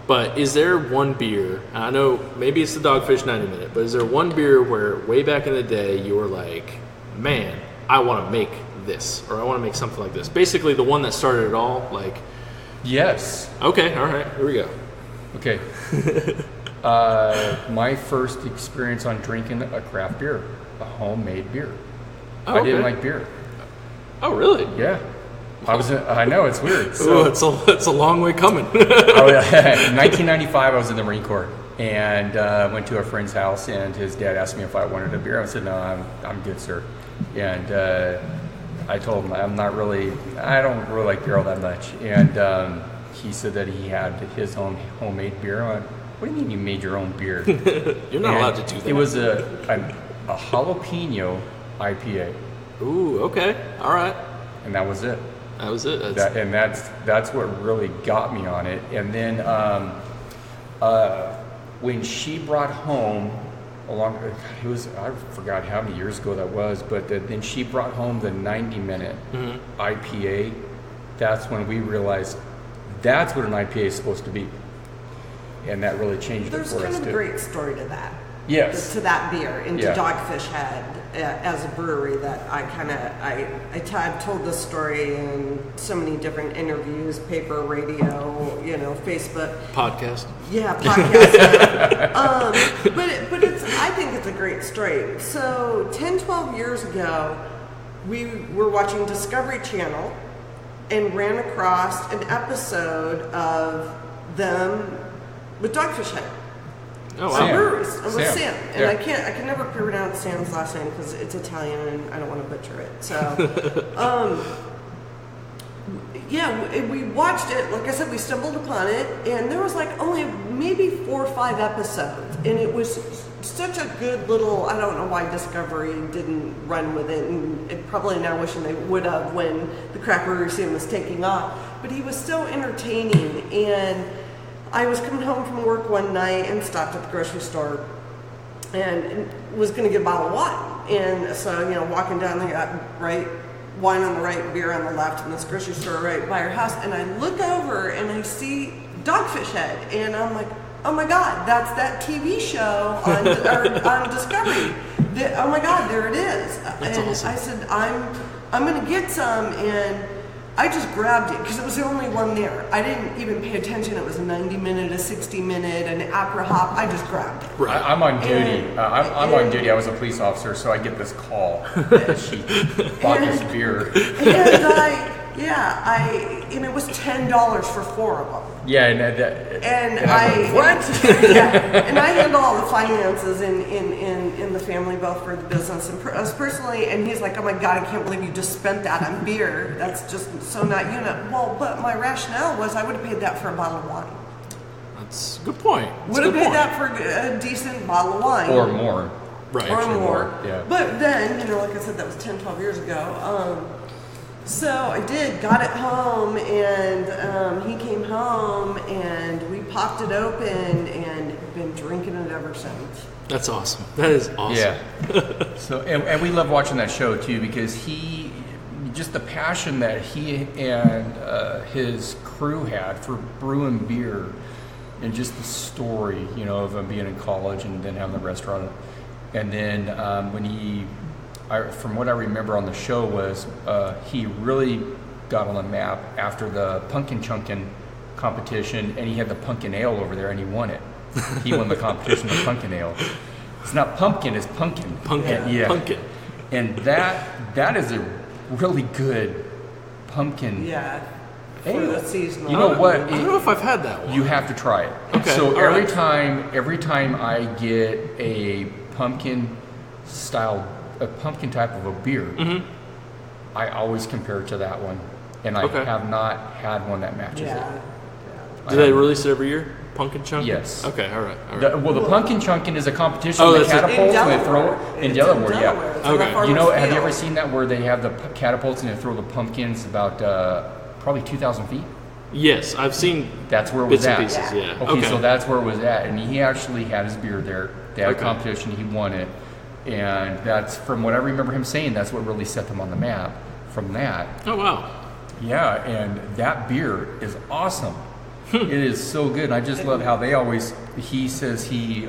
but is there one beer? I know maybe it's the Dogfish 90 Minute, but is there one beer where way back in the day you were like, man, I want to make this, or I want to make something like this? Basically, the one that started it all, like. Yes. Okay. All right. Here we go. Okay. My first experience on drinking a craft beer, a homemade beer. Oh, I didn't like beer. Oh, really? Yeah. I know, it's weird. So it's a long way coming. In 1995, I was in the Marine Corps, and went to a friend's house, and his dad asked me if I wanted a beer. I said, "No, I'm good, sir." And I told him I don't really like beer all that much. And he said that he had his own homemade beer. I went, "What do you mean you made your own beer?" You're not allowed to do that. It was a jalapeno IPA. Ooh, okay, all right. And that was it. That was it. That's what really got me on it. And then when she brought home, I forgot how many years ago that was, but then she brought home the 90-minute IPA. That's when we realized that's what an IPA is supposed to be, and that really changed it for us too. There's kind of a great story to that. Yes. To that beer, and to Dogfish Head as a brewery that I've told this story in so many different interviews, paper, radio, Facebook. Podcast. Yeah, podcast. But I think it's a great story. So 10, 12 years ago, we were watching Discovery Channel and ran across an episode of them with Dogfish Head. Oh, wow. Brewers with Sam. And Yeah. I can never pronounce Sam's last name because it's Italian and I don't want to butcher it. So we watched it. Like I said, we stumbled upon it, and there was like only maybe 4 or 5 episodes, and it was such a good little. I don't know why Discovery didn't run with it, and it probably now wishing they would have when the craft brewery scene was taking off. But he was so entertaining, and I was coming home from work one night and stopped at the grocery store, and was going to get a bottle of wine, and so walking down the right. Wine on the right, beer on the left, and this grocery store right by our house. And I look over and I see Dogfish Head, and I'm like, oh my God, that's that TV show on Discovery. Oh my God, there it is. That's and awesome. I said, I'm going to get some, and I just grabbed it because it was the only one there. I didn't even pay attention. It was a 90-minute, a 60-minute, an Apra Hop. I just grabbed it. Right. I'm on duty. I'm on duty. I was a police officer, so I get this call that she bought this beer. And it was $10 for 4 of them. Yeah, And I handle all the finances in the family, both for the business and us personally. And he's like, "Oh my God, I can't believe you just spent that on beer. That's just so not you." Well, but my rationale was I would have paid that for a bottle of wine. That's a good point. Would have paid that for a decent bottle of wine. or more. Right. Or more. Yeah. But then, like I said, that was 10, 12 years ago. So I got it home, and he came home, and we popped it open, and been drinking it ever since. That's awesome. That is awesome. Yeah. So and we love watching that show too, because just the passion that he and his crew had for brewing beer, and just the story, of him being in college and then having the restaurant, and then when from what I remember on the show was he really got on the map after the pumpkin chunkin competition, and he had the pumpkin ale over there, and he won it. He won the competition of pumpkin ale. It's not pumpkin, it's pumpkin. Pumpkin. Yeah. Pumpkin. And that is a really good pumpkin Yeah. ale. For the seasonal. You know what? I don't know if I've had that one. You have to try it. Okay, So all every right. time I get a pumpkin type of a beer, Mm-hmm. I always compare it to that one, and I Okay. have not had one that matches Yeah. it. Do they release it every year? Pumpkin chunk? Yes. Okay, all right. The pumpkin chunkin is a competition Oh, that that's it. catapults and they throw in It's Delaware. Yeah. It's on the Okay. farmer's Have you ever field. seen that where they have the catapults and they throw the pumpkins about probably 2,000 feet? Yes, I've seen That's where it bits was and at. pieces, yeah. Okay, so that's where it was at, and he actually had his beer there. They had Okay. a competition, he won it, and that's, from what I remember him saying, that's what really set them on the map. From that, Oh, wow. yeah, and that beer is awesome. It is so good. And I just love how they always. He says he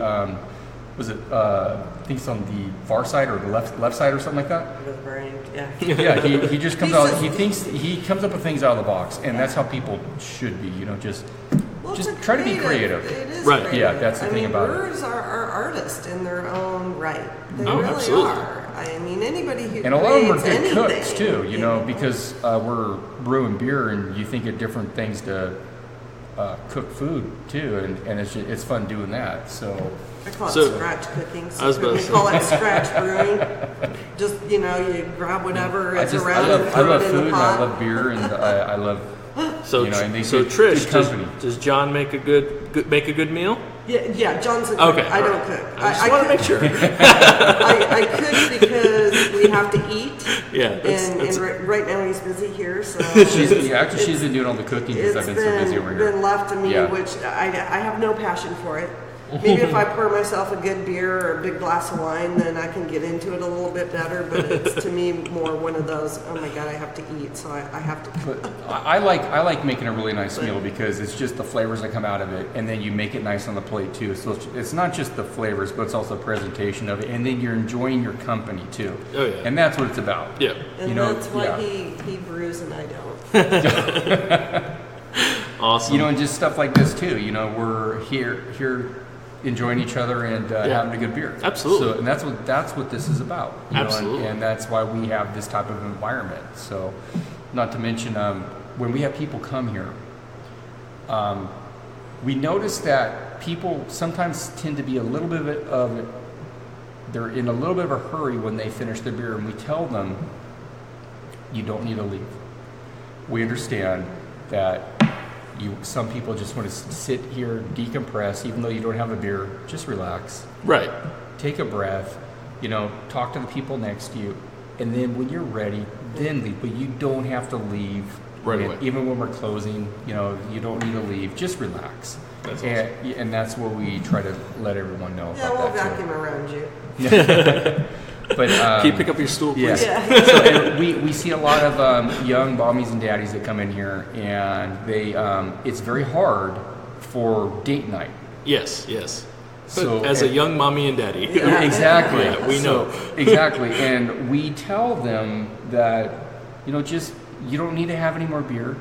thinks on the far side or the left side or something like that. With brain, yeah. Yeah, he just comes He out. says- He comes up with things out of the box, and that's how people should be. Just Well, just it's try to be creative. creative. It is Right. creative. Yeah, that's the I thing mean, about it. brewers are artists in their own right. They Oh, really absolutely. are. I mean, anybody who And a lot of them are creates good cooks anything, too, because we're brewing beer, and you think of different things to cook food too, and it's fun doing that. So I call it So- scratch cooking. I was about to we say. call it scratch brewing. Just you grab whatever is around and I throw love it in food, the and pot. I love beer, and I love. So, and they so good- Trish, good company. does John make a good meal? Yeah, John's a cook. Okay, I all don't right. cook. I just want to make sure. I cook because we have to eat. Yeah, that's Right now he's busy here, so She's been doing all the cooking because I've been so busy over here. been left to me, Yeah. which I have no passion for it. Maybe if I pour myself a good beer or a big glass of wine, then I can get into it a little bit better. But it's to me more one of those. Oh my God, I have to eat, so I have to cook. But I like making a really nice meal because it's just the flavors that come out of it, and then you make it nice on the plate too. So it's not just the flavors, but it's also the presentation of it, and then you're enjoying your company too. Oh, yeah. And that's what it's about. Yeah. And that's why yeah. he brews and I don't. Awesome. And just stuff like this too. We're here enjoying each other and having a good beer. Absolutely. So, and that's what this is about. Absolutely. And that's why we have this type of environment. So, not to mention when we have people come here, we notice that people sometimes tend to be a little bit they're in a little bit of a hurry when they finish their beer, and we tell them you don't need to leave. we understand that some people just want to sit here, decompress, even though you don't have a beer, just relax. Right. Take a breath, talk to the people next to you, and then when you're ready, then leave. But you don't have to leave right away. Even when we're closing, you don't need to leave. Just relax. That's and that's what we try to let everyone know Yeah, about we'll that vacuum around you. But can you pick up your stool, please? Yeah. So we see a lot of young mommies and daddies that come in here, and they it's very hard for date night. Yes. So as a young mommy and daddy. Yeah. Exactly. Yeah, we know. Exactly. And we tell them that, just, you don't need to have any more beer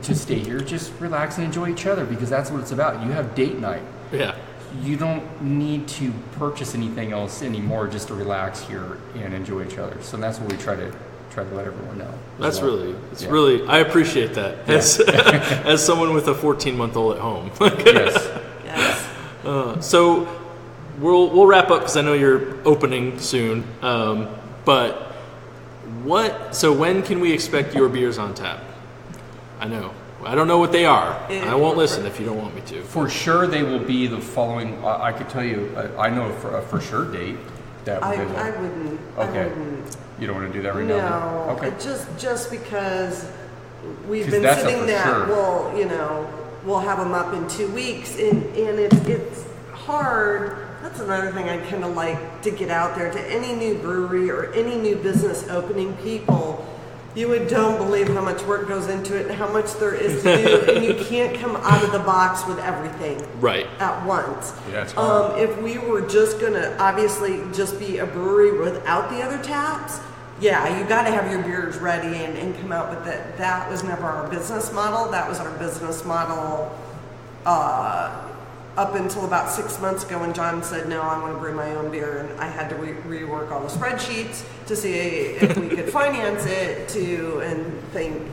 to stay here. Just relax and enjoy each other, because that's what it's about. You have date night. Yeah. You don't need to purchase anything else anymore just to relax here and enjoy each other. So that's what we try to let everyone know. That's really, I appreciate that as someone with a 14-month-old at home. Yes. So we'll wrap up because I know you're opening soon. But when can we expect your beers on tap? I don't know what they are. I won't listen if you don't want me to. For sure, they will be the following. I could tell you. I know for sure date that I they will. wouldn't. Okay. I wouldn't. You don't want to do that right No. now? Okay. Just because we've 'Cause been that's a sitting for there. sure. Well, we'll have them up in 2 weeks, and it's hard. That's another thing I kind of like to get out there to any new brewery or any new business opening people. You don't believe how much work goes into it and how much there is to do, and you can't come out of the box with everything Right. at once. Yeah, it's hard. If we were just gonna obviously just be a brewery without the other taps, yeah, you got to have your beers ready and come out with it. That was never our business model. That was our business model up until about 6 months ago when John said, no, I want to brew my own beer. And I had to rework all the spreadsheets to see if we could finance it and think,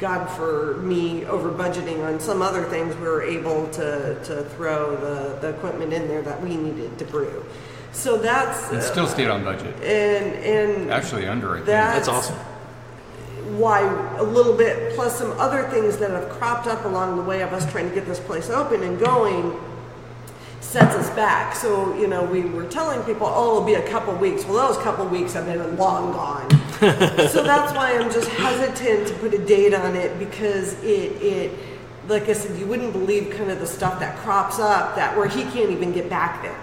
God for me over budgeting on some other things, we were able to throw the equipment in there that we needed to brew. So that's... It still stayed on budget. And Actually under, I think. That's awesome. Why a little bit, plus some other things that have cropped up along the way of us trying to get this place open and going, sets us back. So, we were telling people, it'll be a couple weeks. Well, those couple weeks have been long gone. So that's why I'm just hesitant to put a date on it, because it like I said, you wouldn't believe kind of the stuff that crops up where he can't even get back there.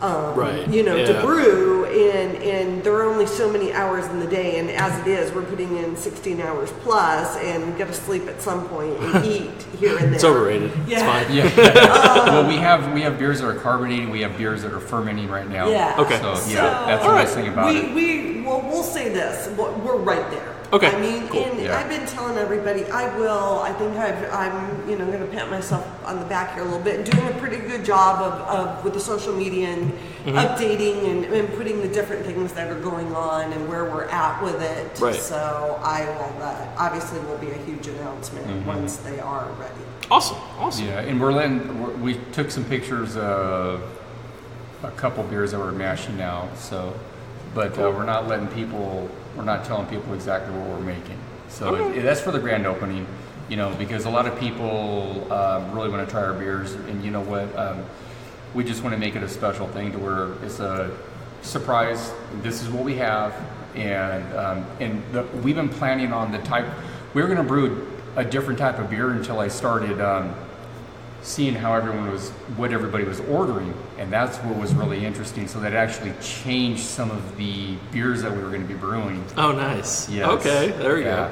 Right. To brew, and there are only so many hours in the day, and as it is, we're putting in 16 hours plus, and got to sleep at some point and eat here and there. It's overrated. Yeah. It's fine. Yeah. Well, we have beers that are carbonating. We have beers that are fermenting right now. Yeah. Okay. So that's the nice thing about it. We'll say this: we're right there. Okay. I mean, Cool. and I've been telling everybody I think I'm going to pat myself on the back here a little bit, doing a pretty good job of with the social media and updating and putting the different things that are going on and where we're at with it. Right. So I will obviously will be a huge announcement once they are ready. Awesome. Yeah, and we took some pictures of a couple beers that we're mashing now. So, but we're not telling people exactly what we're making. So that's for the grand opening, because a lot of people really want to try our beers, and you know what, we just want to make it a special thing to where it's a surprise. This is what we have, and we've been planning on the type. We were going to brew a different type of beer until I started seeing what everybody was ordering, and that's what was really interesting. So that actually changed some of the beers that we were going to be brewing. Oh, nice. Yes. Okay, there we go.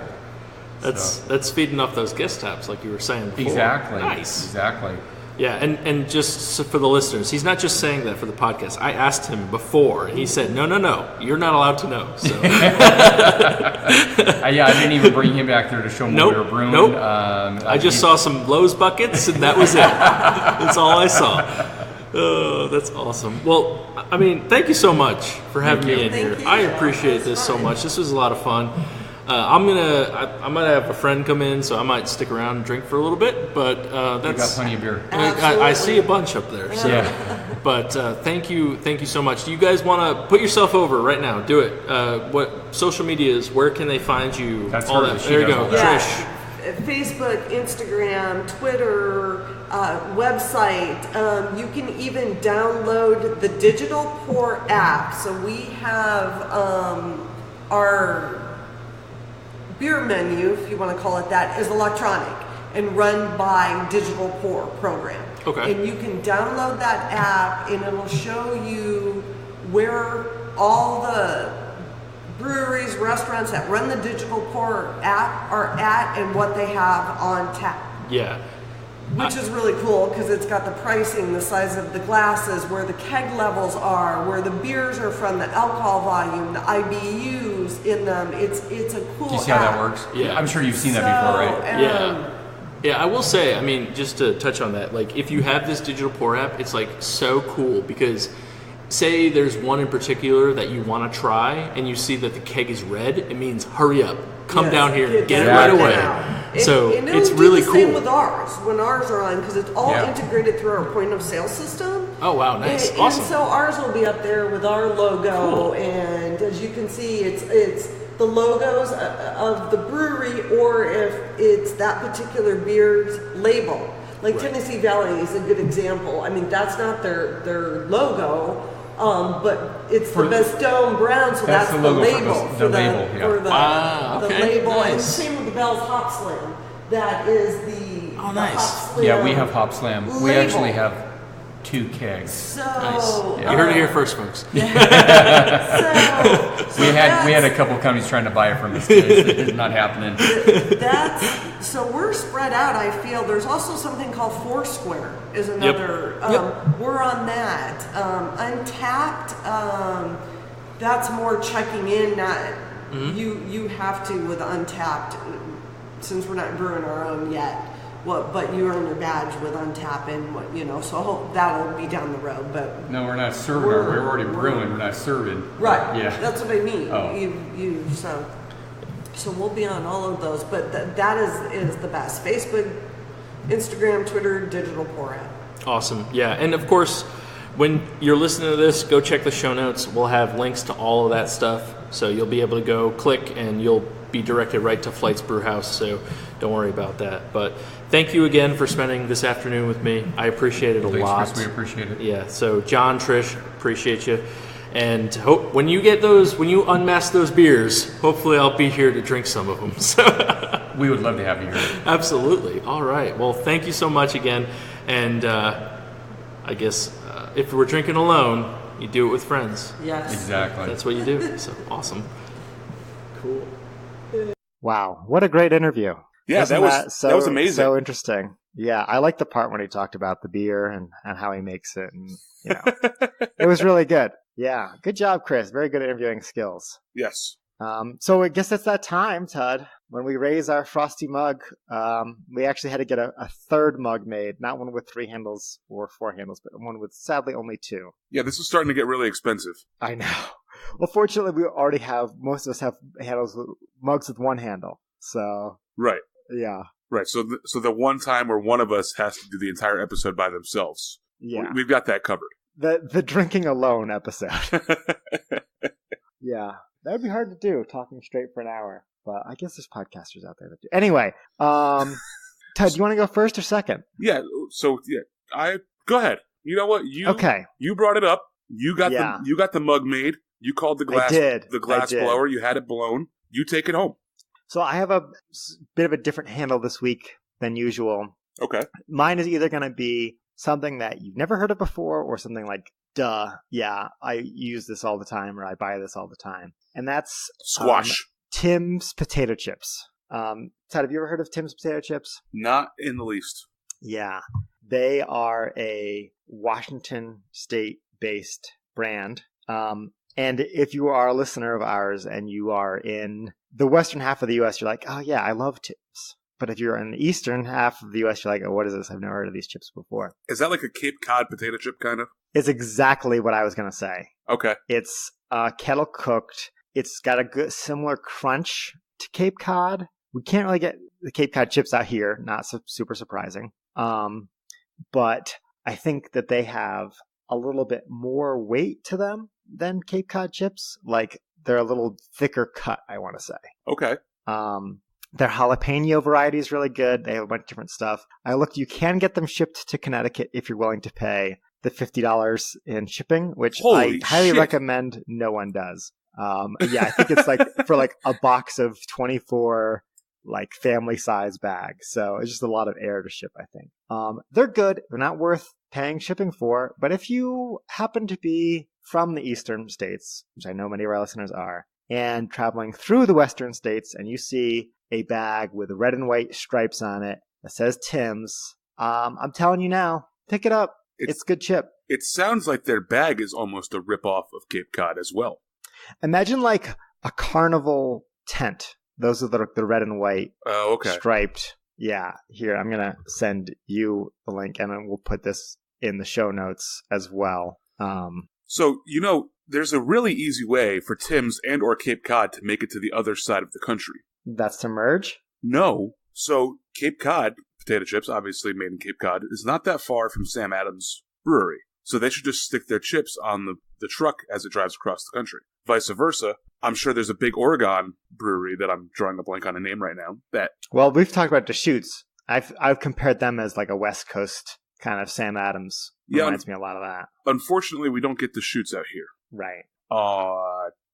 So. That's feeding off those guest taps, like you were saying before. Exactly. Nice. Exactly. Yeah, and just for the listeners, he's not just saying that for the podcast. I asked him before, and he said, no, you're not allowed to know. So. I didn't even bring him back there to show him what we were brewing. Nope. I just saw some Lowe's buckets, and that was it. That's all I saw. Oh, that's awesome. Well, I mean, thank you so much for having me in here. I appreciate this so much. This was a lot of fun. I'm gonna have a friend come in, so I might stick around and drink for a little bit. But We got plenty of beer. I see a bunch up there. So. Yeah. But thank you so much. Do you guys want to put yourself over right now? Do it. What social medias? Where can they find you? That's all her. that. There you go, Yeah. Trish. Facebook, Instagram, Twitter, website. You can even download the Digital Pour app. So we have our beer menu, if you want to call it that, is electronic and run by Digital Pour program. Okay. And you can download that app and it'll show you where all the breweries, restaurants that run the Digital Pour app are at and what they have on tap. Yeah. Which is really cool because it's got the pricing, the size of the glasses, where the keg levels are, where the beers are from, the alcohol volume, the IBUs in them. It's a cool Do you see app. how that works? Yeah. I'm sure you've seen that before, right? Yeah. Yeah, I will say, I mean, just to touch on that, like if you have this Digital Pour app, it's like so cool because say there's one in particular that you want to try and you see that the keg is red, it means hurry up, come Yes, down here, get it that right away. now. So and it'll it's do really the cool. same with ours when ours are on because it's all Yeah. integrated through our point of sale system. Oh wow, nice, And awesome. so ours will be up there with our logo, Cool. and as you can see, it's the logos of the brewery, or if it's that particular beer's label. Like Right. Tennessee Valley is a good example. I mean, that's not their logo, but it's the Bastogne Brown, so That's that's the the logo for label the label, yeah. for the, Wow, the okay, label. And nice. same with the Bell's Hop Slam. That is the Oh, the nice. Hop Slam Yeah, we have Hop Slam. We label. actually have 2 kegs. So Nice. You heard it here first, folks. So We had a couple companies trying to buy it from us. It's not happening. That's so we're spread out. I feel there's also something called Foursquare is another. We're on that. Untapped. That's more checking in. Not you have to with Untapped since we're not brewing our own yet. But you earn your badge with Untapped and what so I hope that'll be down the road. But No, we're not serving. We're already brewing. We're not serving. right, Yeah. that's what I mean. Oh. You so we'll be on all of those, but that is the best. Facebook, Instagram, Twitter, Digital Pour app. Awesome. Yeah, and of course, when you're listening to this, go check the show notes. We'll have links to all of that stuff, so you'll be able to go click and you'll be directed right to Flytes Brewhouse. So don't worry about that. But thank you again for spending this afternoon with me. I appreciate it a Thanks, lot. Chris. We appreciate it. Yeah. So John, Trish, appreciate you. And hope when you unmask those beers, hopefully I'll be here to drink some of them. So We would love to have you here. absolutely. All right. Well, thank you so much again. And I guess if we're drinking alone, you do it with friends. Yes. Exactly. That's what you do. So awesome. Cool. Wow, what a great interview! Yeah, Isn't that was amazing. So interesting. Yeah, I like the part when he talked about the beer and how he makes it, and it was really good. Yeah, good job, Chris. Very good interviewing skills. Yes. So I guess it's that time, Tud, when we raise our frosty mug. We actually had to get a third mug made, not one with 3 handles or 4 handles, but one with sadly only 2. Yeah, this is starting to get really expensive. I know. Well, fortunately, we already have, most of us have mugs with 1 handle. So, Right. yeah. Right. So the one time where one of us has to do the entire episode by themselves. Yeah. We've got that covered. The drinking alone episode. Yeah. That would be hard to do, talking straight for an hour. But I guess there's podcasters out there that do. Anyway, Tud, do you want to go first or second? Yeah. So go ahead. You know what? Okay. You brought it up. You got Yeah. the mug made. You called the glass. I did. The glass I did. blower. You had it blown. You take it home. So I have a bit of a different handle this week than usual. Okay. Mine is either going to be something that you've never heard of before or something like, duh, yeah, I use this all the time or I buy this all the time. And that's Squash. Tim's potato chips. Ted, have you ever heard of Tim's potato chips? Not in the least. Yeah. They are a Washington state-based brand. And if you are a listener of ours and you are in the western half of the U.S., you're like, oh, yeah, I love Tim's. But if you're in the eastern half of the U.S., you're like, oh, what is this? I've never heard of these chips before. Is that like a Cape Cod potato chip kind of? It's exactly what I was going to say. Okay. It's kettle cooked. It's got a good similar crunch to Cape Cod. We can't really get the Cape Cod chips out here. Not super surprising. But I think that they have a little bit more weight to them than Cape Cod chips. Like they're a little thicker cut, I want to say. Okay. Their jalapeno variety is really good. They have a bunch of different stuff. I looked, you can get them shipped to Connecticut if you're willing to pay the $50 in shipping, which Holy I highly shit. recommend no one does. Yeah, I think it's like for like a box of 24 like family size bags. So it's just a lot of air to ship, I think. They're good. They're not worth paying shipping for. But if you happen to be from the eastern states, which I know many of our listeners are, and traveling through the western states and you see a bag with red and white stripes on it that says Tim's, I'm telling you now, pick it up. It's good chip. It sounds like their bag is almost a ripoff of Cape Cod as well. Imagine like a carnival tent. Those are the red and white striped. Yeah, here, I'm going to send you the link, and then we'll put this in the show notes as well. So, there's a really easy way for Tim's and or Cape Cod to make it to the other side of the country. That's to merge? No. So, Cape Cod, potato chips, obviously made in Cape Cod, is not that far from Sam Adams Brewery. So they should just stick their chips on the truck as it drives across the country. Vice versa, I'm sure there's a big Oregon brewery that I'm drawing a blank on a name right now. Well, we've talked about Deschutes. I've compared them as like a West Coast kind of Sam Adams. Reminds me a lot of that. Unfortunately, we don't get Deschutes out here. Right.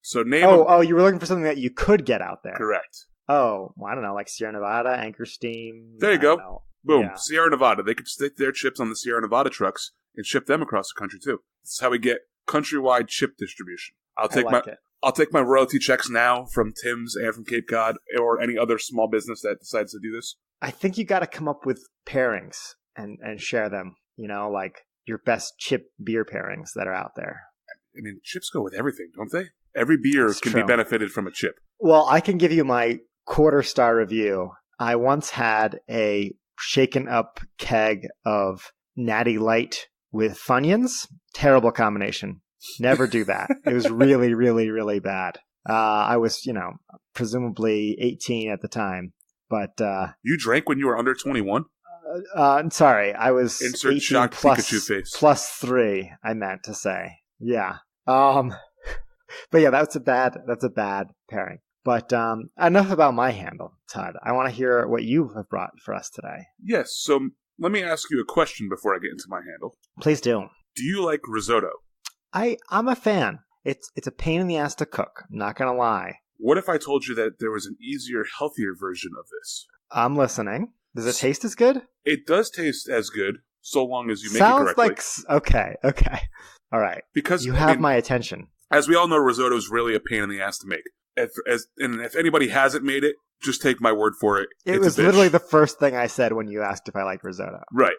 So name. Oh, you were looking for something that you could get out there. Correct. Oh, well, I don't know, like Sierra Nevada, Anchor Steam. There you go. Know. Boom. Yeah. Sierra Nevada. They could stick their chips on the Sierra Nevada trucks and ship them across the country too. This is how we get countrywide chip distribution. I'll take my royalty checks now from Tim's and from Cape Cod or any other small business that decides to do this. I think you got to come up with pairings and share them. Like your best chip beer pairings that are out there. I mean, chips go with everything, don't they? Every beer can be benefited from a chip. Well, I can give you my quarter-star review. I once had a shaken up keg of Natty Light with Funyuns. Terrible combination. Never do that. It was really, really, really bad. I was, presumably 18 at the time. But you drank when you were under 21? I'm sorry. I was Insert 18 shocked Pikachu face. plus 3, I meant to say. Yeah. But yeah, that's a bad pairing. But enough about my handle, Tud. I want to hear what you have brought for us today. Yes, so let me ask you a question before I get into my handle. Please do. Do you like risotto? I'm a fan. It's a pain in the ass to cook, I'm not going to lie. What if I told you that there was an easier, healthier version of this? I'm listening. Does it taste as good? It does taste as good, so long as you make it correctly. Okay. All right. Because you have my attention. As we all know, risotto is really a pain in the ass to make. If anybody hasn't made it, just take my word for it. It was literally the first thing I said when you asked if I like risotto. Right.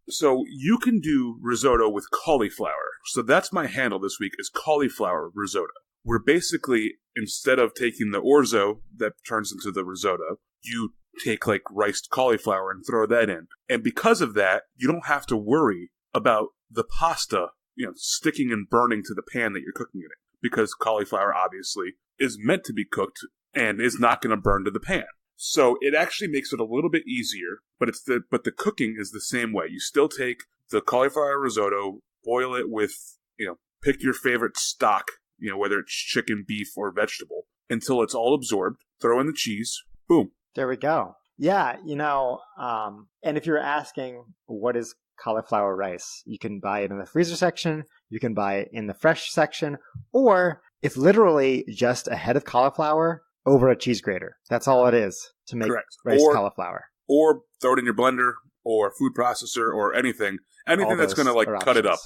So you can do risotto with cauliflower. So that's my handle this week is cauliflower risotto. Where basically, instead of taking the orzo that turns into the risotto, you take like riced cauliflower and throw that in. And because of that, you don't have to worry about the pasta, sticking and burning to the pan that you're cooking it in. Because cauliflower obviously is meant to be cooked and is not going to burn to the pan. So it actually makes it a little bit easier, but the cooking is the same way. You still take the cauliflower risotto, boil it with, pick your favorite stock, whether it's chicken, beef, or vegetable, until it's all absorbed. Throw in the cheese. Boom. There we go. Yeah, and if you're asking what is cauliflower rice, you can buy it in the freezer section, you can buy it in the fresh section, or it's literally just a head of cauliflower over a cheese grater. That's all it is to make riced cauliflower. Or throw it in your blender or food processor or anything that's going to cut it up.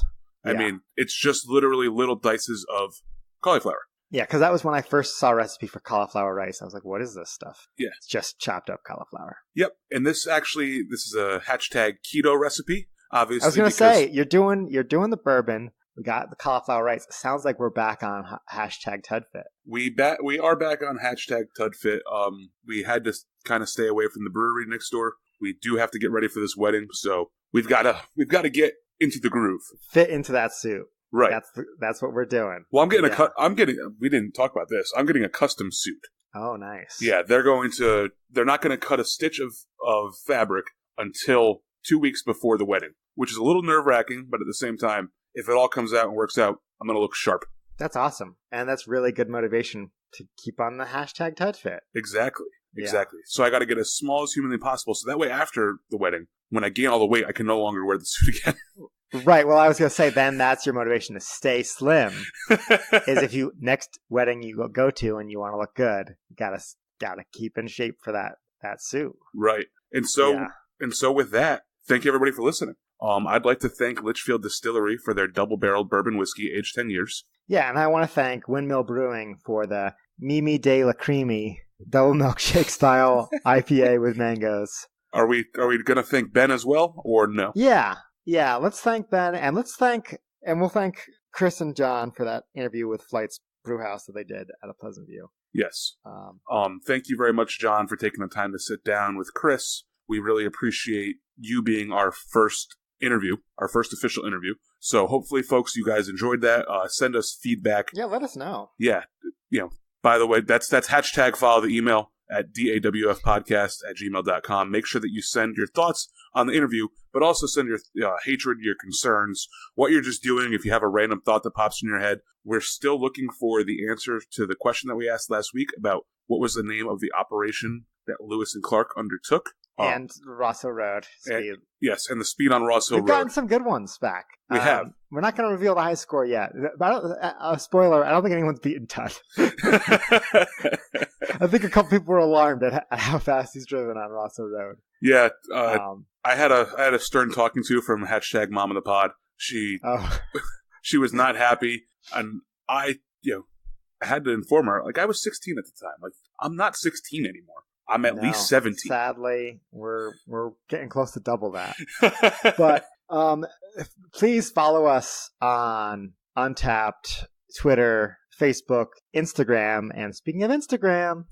I mean, it's just literally little dices of cauliflower. Yeah, because that was when I first saw a recipe for cauliflower rice. I was like, what is this stuff? Yeah. It's just chopped up cauliflower. Yep. And this is a hashtag keto recipe, obviously. I was going to say, you're doing the bourbon. We got the cauliflower rice. It sounds like we're back on hashtag TudFit. We are back on hashtag TudFit. We had to kind of stay away from the brewery next door. We do have to get ready for this wedding, so we've got to get into the groove. Fit into that suit. Right. That's what we're doing. Well, we didn't talk about this. I'm getting a custom suit. Oh, nice. Yeah, they're not going to cut a stitch of fabric until 2 weeks before the wedding, which is a little nerve-wracking, but at the same time, if it all comes out and works out, I'm going to look sharp. That's awesome. And that's really good motivation to keep on the hashtag TudFit. Exactly. Yeah. So I got to get as small as humanly possible. So that way after the wedding, when I gain all the weight, I can no longer wear the suit again. Right. Well, I was going to say, then that's your motivation to stay slim. Is if you next wedding you go to and you want to look good, you gotta keep in shape for that suit. Right. And so with that, thank you everybody for listening. I'd like to thank Litchfield Distillery for their double-barreled bourbon whiskey aged 10 years. Yeah, and I want to thank Windmill Brewing for the Mimi de la Creamy double milkshake style IPA with mangoes. Are we going to thank Ben as well, or no? Yeah. Let's thank Ben, and we'll thank Chris and John for that interview with Flytes Brewhouse that they did at a Pleasant View. Yes. Thank you very much, John, for taking the time to sit down with Chris. We really appreciate you being our first official interview. So hopefully, folks, you guys enjoyed that. Send us feedback. Yeah, let us know. Yeah. By the way, that's hashtag follow the email at dawfpodcast@gmail.com. Make sure that you send your thoughts on the interview, but also send your hatred, your concerns, what you're just doing. If you have a random thought that pops in your head, we're still looking for the answer to the question that we asked last week about what was the name of the operation that Lewis and Clark undertook. And Ross Hill Road speed. And the speed on Ross Hill Road. We've gotten some good ones back. We have. We're not going to reveal the high score yet. But spoiler, I don't think anyone's beaten Tud. I think a couple people were alarmed at how fast he's driven on Ross Hill Road. Yeah. I had a stern talking to from hashtag Mom of the Pod. She was not happy. And I had to inform her, I was 16 at the time. I'm not 16 anymore. I'm at least 17. Sadly, we're getting close to double that. But please follow us on Untapped, Twitter, Facebook, Instagram. And speaking of Instagram,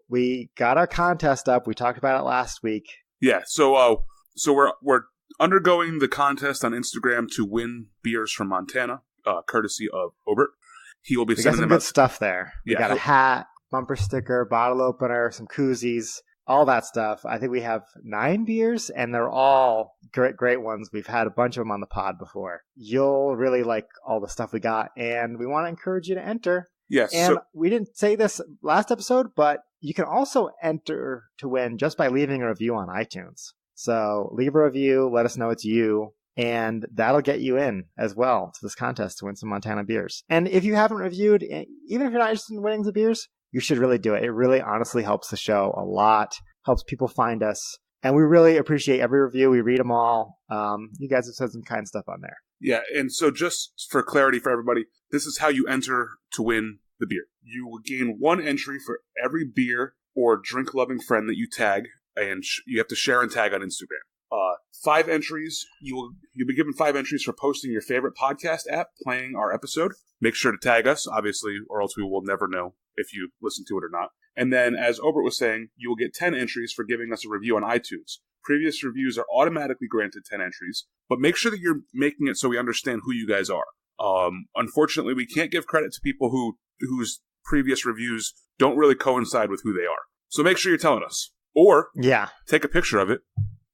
we got our contest up. We talked about it last week. Yeah. So we're undergoing the contest on Instagram to win beers from Montana, courtesy of Obert. He will be sending them good stuff there. We got a hat, bumper sticker, bottle opener, some koozies, all that stuff. I think we have 9 beers, and they're all great ones. We've had a bunch of them on the pod before. You'll really like all the stuff we got, and we want to encourage you to enter. Yes. And we didn't say this last episode, but you can also enter to win just by leaving a review on iTunes. So leave a review, let us know it's you, and that'll get you in as well to this contest to win some Montana beers. And if you haven't reviewed, even if you're not interested in winning the beers, you should really do it. It really honestly helps the show a lot, helps people find us. And we really appreciate every review. We read them all. You guys have said some kind stuff on there. Yeah, and so just for clarity for everybody, this is how you enter to win the beer. You will gain 1 entry for every beer or drink-loving friend that you tag, and you have to share and tag on Instagram. 5 entries. You'll be given 5 entries for posting your favorite podcast app playing our episode. Make sure to tag us, obviously, or else we will never know if you listen to it or not. And then, as Obert was saying, you will get 10 entries for giving us a review on iTunes. Previous reviews are automatically granted 10 entries, but make sure that you're making it so we understand who you guys are. Unfortunately, we can't give credit to people whose previous reviews don't really coincide with who they are. So make sure you're telling us. Or take a picture of it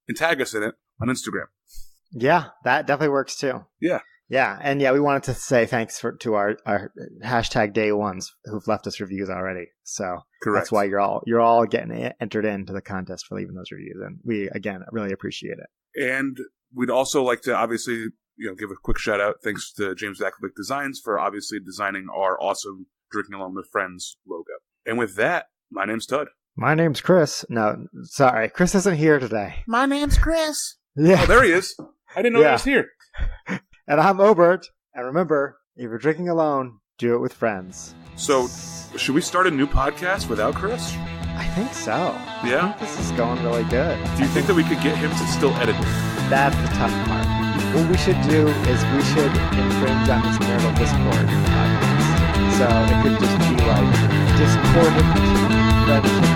and tag us in it on Instagram. Yeah, that definitely works too. Yeah. Yeah, and we wanted to say thanks to our hashtag day ones who've left us reviews already. So correct. That's why you're all getting entered into the contest for leaving those reviews, and we again really appreciate it. And we'd also like to obviously give a quick shout out. Thanks to James Vakovic Designs for obviously designing our awesome Drinking Along with Friends logo. And with that, my name's Tud. My name's Chris. No, sorry, Chris isn't here today. My name's Chris. Yeah. Oh, there he is. I didn't know he was here. And I'm Obert. And remember, if you're drinking alone, do it with friends. So, should we start a new podcast without Chris? I think so. Yeah? I think this is going really good. Do you think that we could get him to still edit it? That's the tough part. What we should do is we should infringe on his marital Discord podcast. So it could just be like discordant friendship